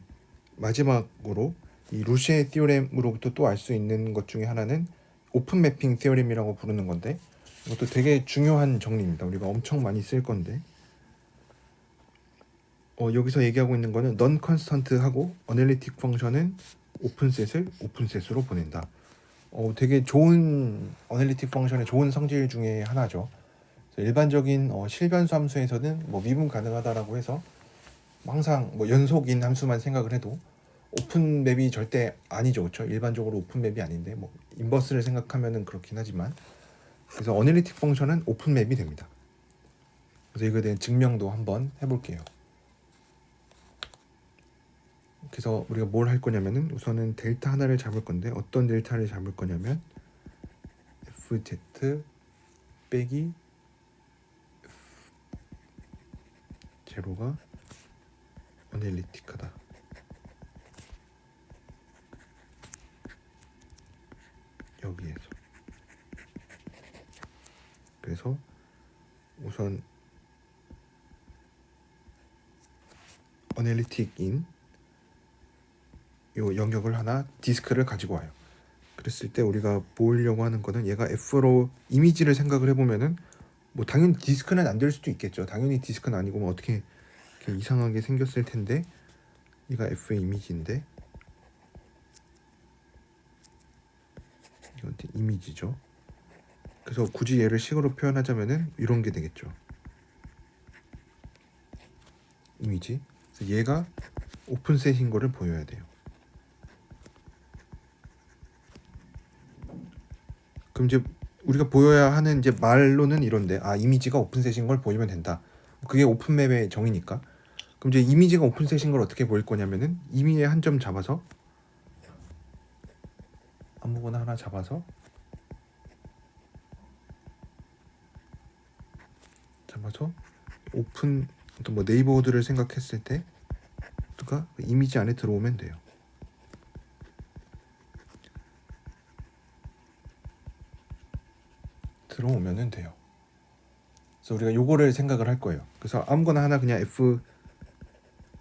마지막으로 이 루시의 티오렘으로부터 또 알 수 있는 것 중에 하나는 오픈 매핑 티오렘이라고 부르는 건데 이것도 되게 중요한 정리입니다. 우리가 엄청 많이 쓸 건데 여기서 얘기하고 있는 거는 넌 컨스턴트하고 어널리틱 펑션은 오픈셋을 오픈셋으로 보낸다. 되게 좋은 어널리틱 펑션의 좋은 성질 중에 하나죠. 일반적인 실변수 함수에서는 뭐 미분 가능하다라고 해서 항상 뭐 연속인 함수만 생각을 해도 오픈 맵이 절대 아니죠, 그렇죠? 일반적으로 오픈 맵이 아닌데 뭐 인버스를 생각하면은 그렇긴 하지만 그래서 어널리틱 펑션은 오픈 맵이 됩니다. 그래서 이거에 대한 증명도 한번 해볼게요. 그래서 우리가 뭘 할 거냐면은 우선은 델타 하나를 잡을 건데 어떤 델타를 잡을 거냐면 fz 빼기 제로가 어널리틱하다. 여기에서 그래서 우선 어널리틱인 요 영역을 하나 디스크를 가지고 와요. 그랬을 때 우리가 보려고 하는 거는 얘가 F로 이미지를 생각을 해보면은 뭐 당연히 디스크는 안 될 수도 있겠죠. 당연히 디스크는 아니고 뭐 어떻게 이렇게 이상하게 생겼을 텐데 얘가 F의 이미지인데 이미지죠. 그래서 굳이 얘를 식으로 표현하자면은 이런 게 되겠죠. 이미지. 그래서 얘가 오픈셋인 거를 보여야 돼요. 그럼 이제 우리가 보여야 하는 이제 말로는 이런데, 이미지가 오픈셋인 걸 보이면 된다. 그게 오픈맵의 정의니까. 그럼 이제 이미지가 오픈셋인 걸 어떻게 보일 거냐면은 이미지의 한 점 잡아서 아무거나 하나 잡아서 오픈 어떤 뭐 네이버호드를 생각했을 때 가 이미지 안에 들어오면 돼요. 들어오면은 돼요. 그래서 우리가 요거를 생각을 할 거예요. 그래서 아무거나 하나 그냥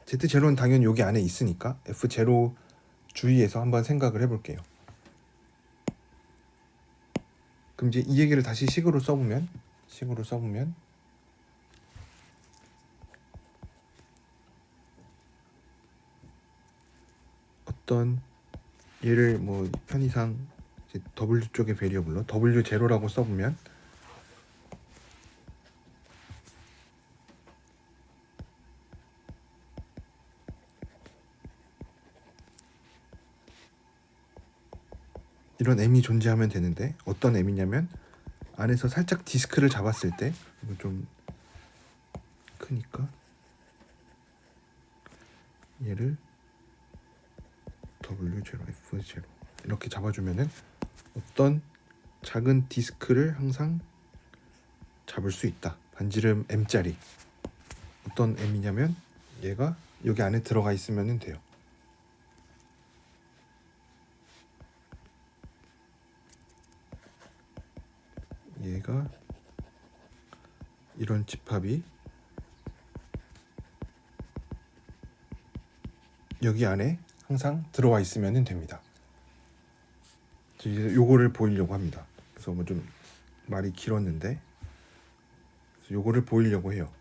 Z0는 당연히 여기 안에 있으니까 F0 주위에서 한번 생각을 해볼게요. 그럼 이제 이 얘기를 다시 식으로 써보면 어떤 얘를 뭐 편의상 이제 W 쪽의 베리어블로 W0라고 써보면 이런 M이 존재하면 되는데, 어떤 M이냐면 안에서 살짝 디스크를 잡았을 때, 이거 좀 크니까 얘를 W0, F0 이렇게 잡아주면은 어떤 작은 디스크를 항상 잡을 수 있다. 반지름 M짜리. 어떤 M이냐면 얘가 여기 안에 들어가 있으면 돼요. 얘가 이런 집합이 여기 안에 항상 들어와 있으면 됩니다. 이제 요거를 보이려고 합니다. 그래서 뭐 좀 말이 길었는데 요거를 보이려고 해요.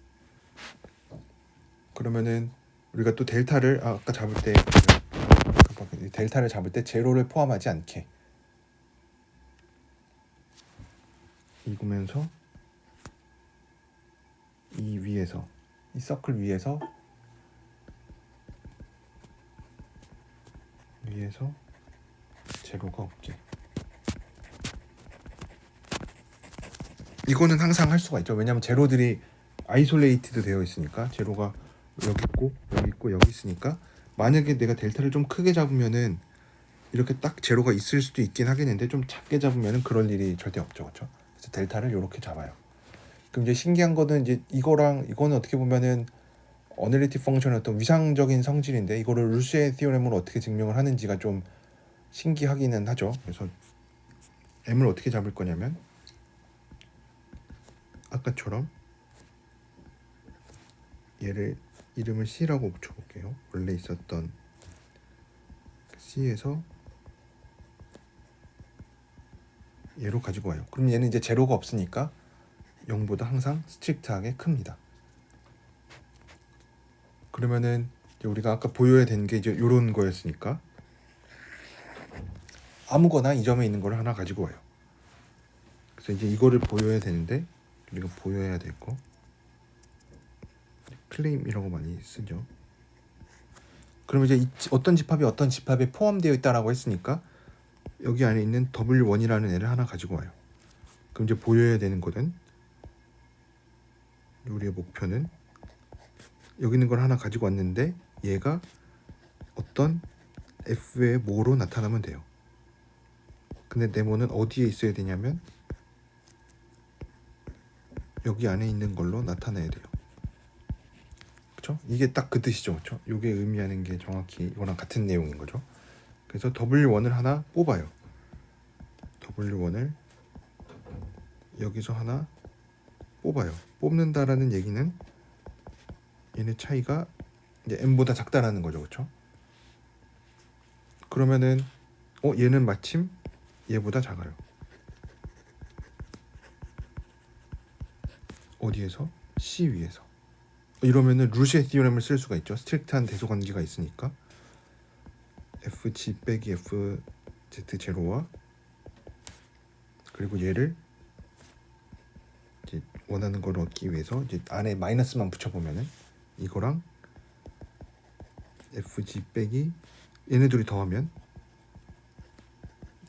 그러면은 우리가 또 델타를 아까 잡을 때 델타를 잡을 때 제로를 포함하지 않게 읽으면서 이 위에서 이 서클 위에서 제로가 없게, 이거는 항상 할 수가 있죠. 왜냐하면 제로들이 아이솔레이티드 되어 있으니까, 제로가 여기 있고 여기 있으니까 만약에 내가 델타를 좀 크게 잡으면은 이렇게 딱 제로가 있을 수도 있긴 하겠는데, 좀 작게 잡으면은 그럴 일이 절대 없죠, 그렇죠? 그래서 델타를 이렇게 잡아요. 그럼 이제 신기한 거는 이제 이거는 어떻게 보면은 어널리틱 펑션의 어떤 위상적인 성질인데, 이거를 루시의 티오렘으로 어떻게 증명을 하는지가 좀 신기하기는 하죠. 그래서 M을 어떻게 잡을 거냐면 아까처럼 얘를 이름을 C라고 붙여볼게요. 원래 있었던 C에서 얘로 가지고 와요. 그럼 얘는 이제 제로가 없으니까 0보다 항상 스트릭트하게 큽니다. 그러면은 이제 우리가 아까 보여야 되는 게 이제 요런 거였으니까 아무거나 이 점에 있는 걸 하나 가지고 와요. 그래서 이제 이거를 보여야 되는데, 우리가 보여야 될 거 클레임이라고 많이 쓰죠. 그럼 이제 어떤 집합에 포함되어 있다라고 했으니까 여기 안에 있는 W1이라는 애를 하나 가지고 와요. 그럼 이제 보여야 되는 거는, 우리의 목표는 여기 있는 걸 하나 가지고 왔는데 얘가 어떤 F의 모로 나타나면 돼요. 근데 네모는 어디에 있어야 되냐면 여기 안에 있는 걸로 나타내야 돼요. 그렇죠? 이게 딱 그 뜻이죠. 그렇죠? 이게 의미하는 게 정확히 이거랑 같은 내용인 거죠. 그래서 W1을 하나 뽑아요. W1을 여기서 하나 뽑아요. 뽑는다라는 얘기는 얘네 차이가 이제 M보다 작다라는 거죠. 그렇죠? 그러면은 얘는 마침 얘보다 작아요. 어디에서? C 위에서. 이러면은 루시의 티오렘을 쓸 수가 있죠. 스트릭트한 대소 관계가 있으니까 FG 빼기 FZ0와 그리고 얘를 이제 원하는 걸 얻기 위해서 이제 안에 마이너스만 붙여보면은 이거랑 fg 빼기 얘네 둘이 더하면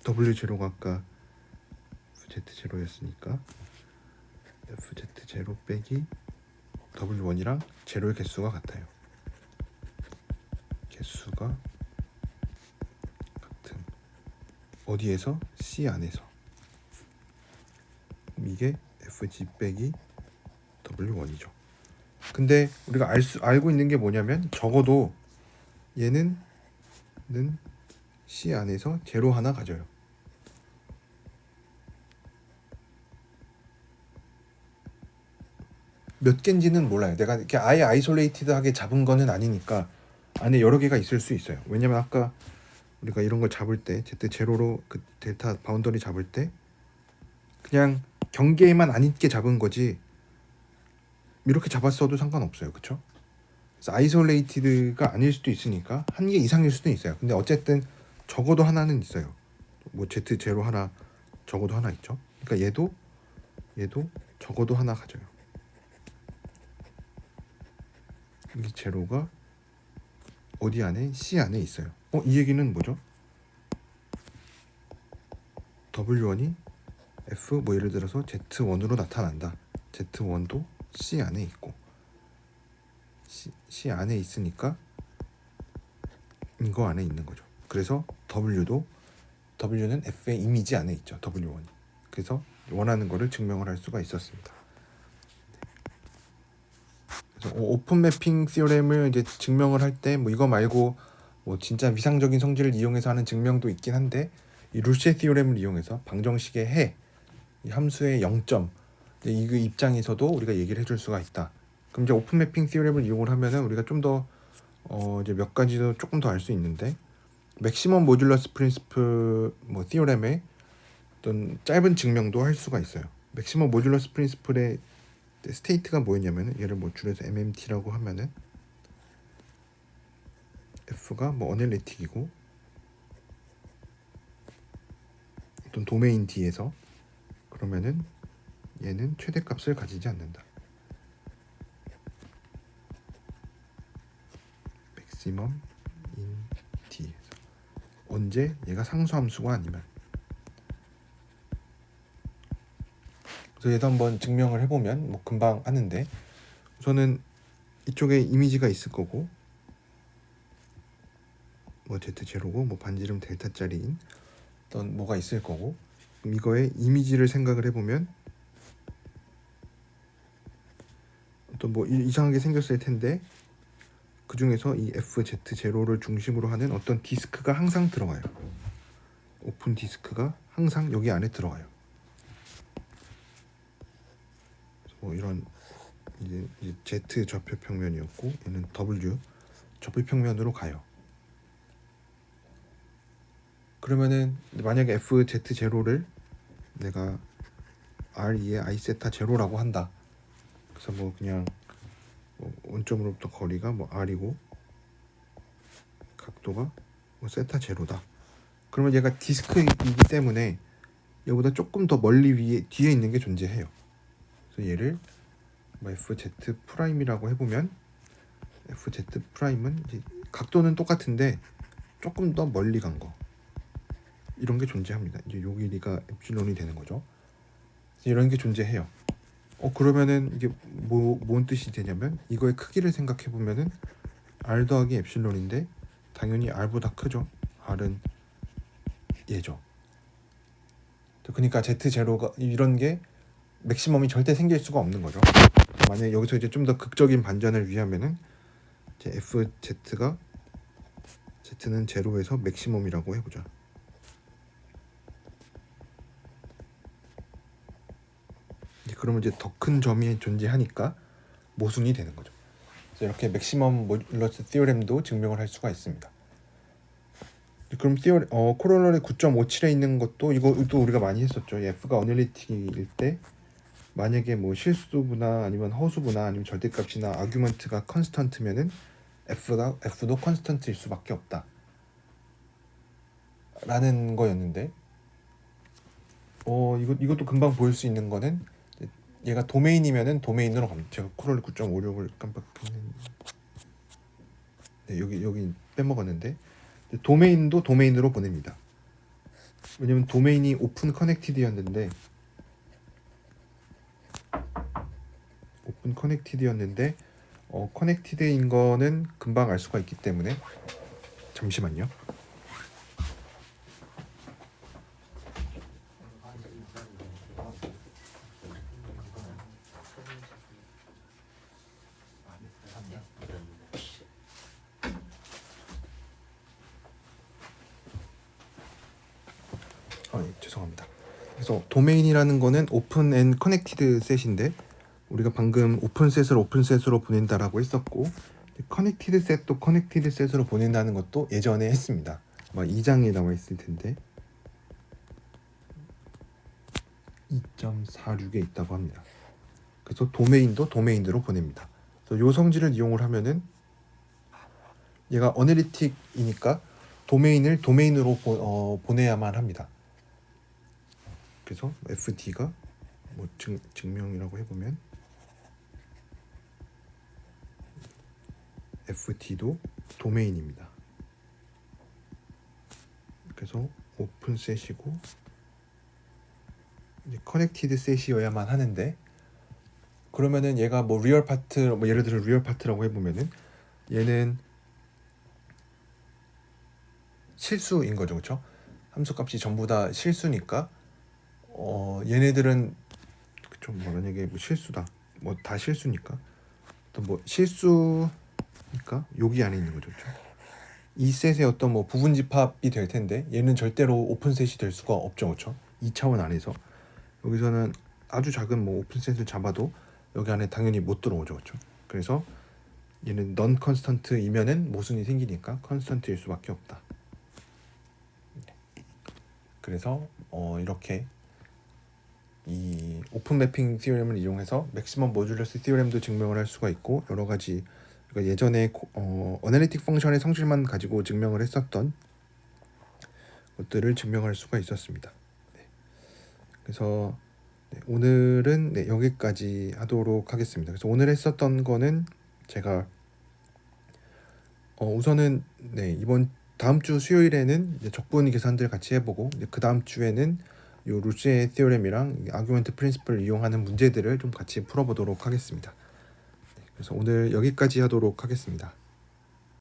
w0가 아까 fz0였으니까 fz0 빼기 w1이랑 제로의 개수가 같아요. 개수가 같음. 어디에서? C 안에서. 이게 fg 빼기 w1이죠. 근데 우리가 알고 있는 게 뭐냐면 적어도 얘는 C 안에서 제로 하나 가져요. 몇 개인지는 몰라요. 내가 이렇게 아예 아이솔레이티드하게 잡은 거는 아니니까 안에 여러 개가 있을 수 있어요. 왜냐면 아까 우리가 이런 걸 잡을 때 Z0로 그 델타 바운더리 잡을 때 그냥 경계에만 안 있게 잡은 거지 이렇게 잡았어도 상관없어요. 그쵸? 그래서 아이솔레이티드가 아닐 수도 있으니까 한 개 이상일 수도 있어요. 근데 어쨌든 적어도 하나는 있어요. 뭐 Z0 하나 적어도 하나 있죠. 그러니까 얘도 적어도 하나 가져요. 이 제로가 어디 안에? C 안에 있어요. 이 얘기는 뭐죠? W1이 F 뭐 예를 들어서 Z1으로 나타난다. Z1도 C 안에 있고 C 안에 있으니까 이거 안에 있는 거죠. 그래서 W는 F의 이미지 안에 있죠. W1이. 그래서 원하는 거를 증명을 할 수가 있었습니다. 그래서 오픈 매핑 시오렘을 이제 증명을 할 때 뭐 이거 말고 뭐 진짜 위상적인 성질을 이용해서 하는 증명도 있긴 한데 이 루쉐 시오렘을 이용해서 방정식의 해, 이 함수의 0점 이 입장에서도 우리가 얘기를 해줄 수가 있다. 그럼 이제 오픈 매핑 시오렘을 이용을 하면은 우리가 좀 더 이제 몇 가지도 조금 더 알 수 있는데 맥시멈 모듈러스 프린시플 뭐 시오렘의 어떤 짧은 증명도 할 수가 있어요. 맥시멈 모듈러스 프린시플의 스테이트가 뭐였냐면은 얘를 뭐 줄여서 MMT라고 하면은 F가 뭐 어넬리틱이고 어떤 도메인 D에서 그러면은 얘는 최대값을 가지지 않는다. 맥시멈 인 D에서 언제? 얘가 상수함수가 아니면. 그래서 얘도 한번 증명을 해보면 뭐 금방 하는데 우선은 이쪽에 이미지가 있을 거고 뭐 Z0고 뭐 반지름 델타짜리인 어떤 뭐가 있을 거고 그럼 이거의 이미지를 생각을 해보면 어떤 뭐 이상하게 생겼을 텐데 그 중에서 이 FZ0를 중심으로 하는 어떤 디스크가 항상 들어가요. 오픈 디스크가 항상 여기 안에 들어가요. 뭐 이런 이제 Z 좌표 평면이었고 얘는 W 좌표 평면으로 가요. 그러면은 만약에 FZ0를 내가 R2의 I세타 제로라고 한다. 그래서 뭐 그냥 뭐 원점으로부터 거리가 뭐 R이고 각도가 뭐 세타 제로다. 그러면 얘가 디스크이기 때문에 얘보다 조금 더 멀리 뒤에 있는 게 존재해요. 그래서 얘를 뭐 FZ 프라임이라고 해보면 FZ 프라임은 이제 각도는 똑같은데 조금 더 멀리 간 거. 이런 게 존재합니다. 이제 요 길이가 엡실론이 되는 거죠. 이런 게 존재해요. 그러면은 이게 뭔 뜻이 되냐면 이거의 크기를 생각해 보면은 R 더하기 엡실론인데 당연히 R보다 크죠. R은 얘죠. 그러니까 Z0가 이런 게 맥시멈이 절대 생길 수가 없는 거죠. 만약에 여기서 이제 좀 더 극적인 반전을 위하면은 이제 FZ가 Z는 제로에서 맥시멈이라고 해보자. 그러면 이제 더 큰 점이 존재하니까 모순이 되는 거죠. 그래서 이렇게 맥시멈 모듈러스 시오렘도 증명을 할 수가 있습니다. 그럼 코로널의 9.57에 있는 것도 이것도 우리가 많이 했었죠. F가 어널리틱일 때 만약에 뭐 실수부나 아니면 허수부나 아니면 절대값이나 아규먼트가 컨스턴트면은 F도 컨스턴트일 수밖에 없다. 라는 거였는데 이것도 금방 보일 수 있는 거는 얘가 도메인이면은 도메인으로 갑니다. 제가 코럴 9.56을 깜빡했는데 여기 빼먹었는데 도메인도 도메인으로 보냅니다. 왜냐면 도메인이 오픈 커넥티드였는데 커넥티드인 거는 금방 알 수가 있기 때문에 잠시만요. 죄송합니다. 그래서 도메인이라는 거는 오픈 앤 커넥티드 셋인데 우리가 방금 오픈셋으로 보낸다라고 했었고 커넥티드 셋도 커넥티드 셋으로 보낸다는 것도 예전에 했습니다. 아마 2장에 나와 있을 텐데 2.46에 있다고 합니다. 그래서 도메인도 도메인으로 보냅니다. 그래서 요 성질을 이용을 하면은 얘가 어널리틱이니까 도메인을 도메인으로 보내야만 합니다. 그래서 FD가 뭐 증명이라고 해보면 FD도 도메인입니다. 그래서 오픈 셋이고 커넥티드 셋이어야만 하는데 그러면은 얘가 뭐 리얼 파트 뭐 예를 들어 리얼 파트라고 해보면은 얘는 실수인 거죠, 그렇죠? 함수값이 전부 다 실수니까 얘네들은 좀 만약에 뭐 실수다 뭐 다 실수니까 또 뭐 실수니까 여기 안에 있는 거죠, 그렇죠? 이 셋의 어떤 뭐 부분 집합이 될 텐데 얘는 절대로 오픈 셋이 될 수가 없죠, 그렇죠? 2차원 안에서 여기서는 아주 작은 뭐 오픈 셋을 잡아도 여기 안에 당연히 못 들어오죠, 그렇죠? 그래서 얘는 넌 컨스턴트이면은 모순이 생기니까 컨스턴트일 수밖에 없다. 그래서 이렇게 이 오픈 매핑 티오렘을 이용해서 맥시멈 모듈러스 티오렘도 증명을 할 수가 있고 여러 가지 그러니까 예전에 어널리틱 펑션의 성질만 가지고 증명을 했었던 것들을 증명할 수가 있었습니다. 네. 그래서 오늘은 여기까지 하도록 하겠습니다. 그래서 오늘 했었던 거는 제가 우선은 이번 다음 주 수요일에는 이제 적분 계산들 같이 해보고 그 다음 주에는 요 루시의 티오렘이랑 아규먼트 프린시플을 이용하는 문제들을 좀 같이 풀어보도록 하겠습니다. 그래서 오늘 여기까지 하도록 하겠습니다.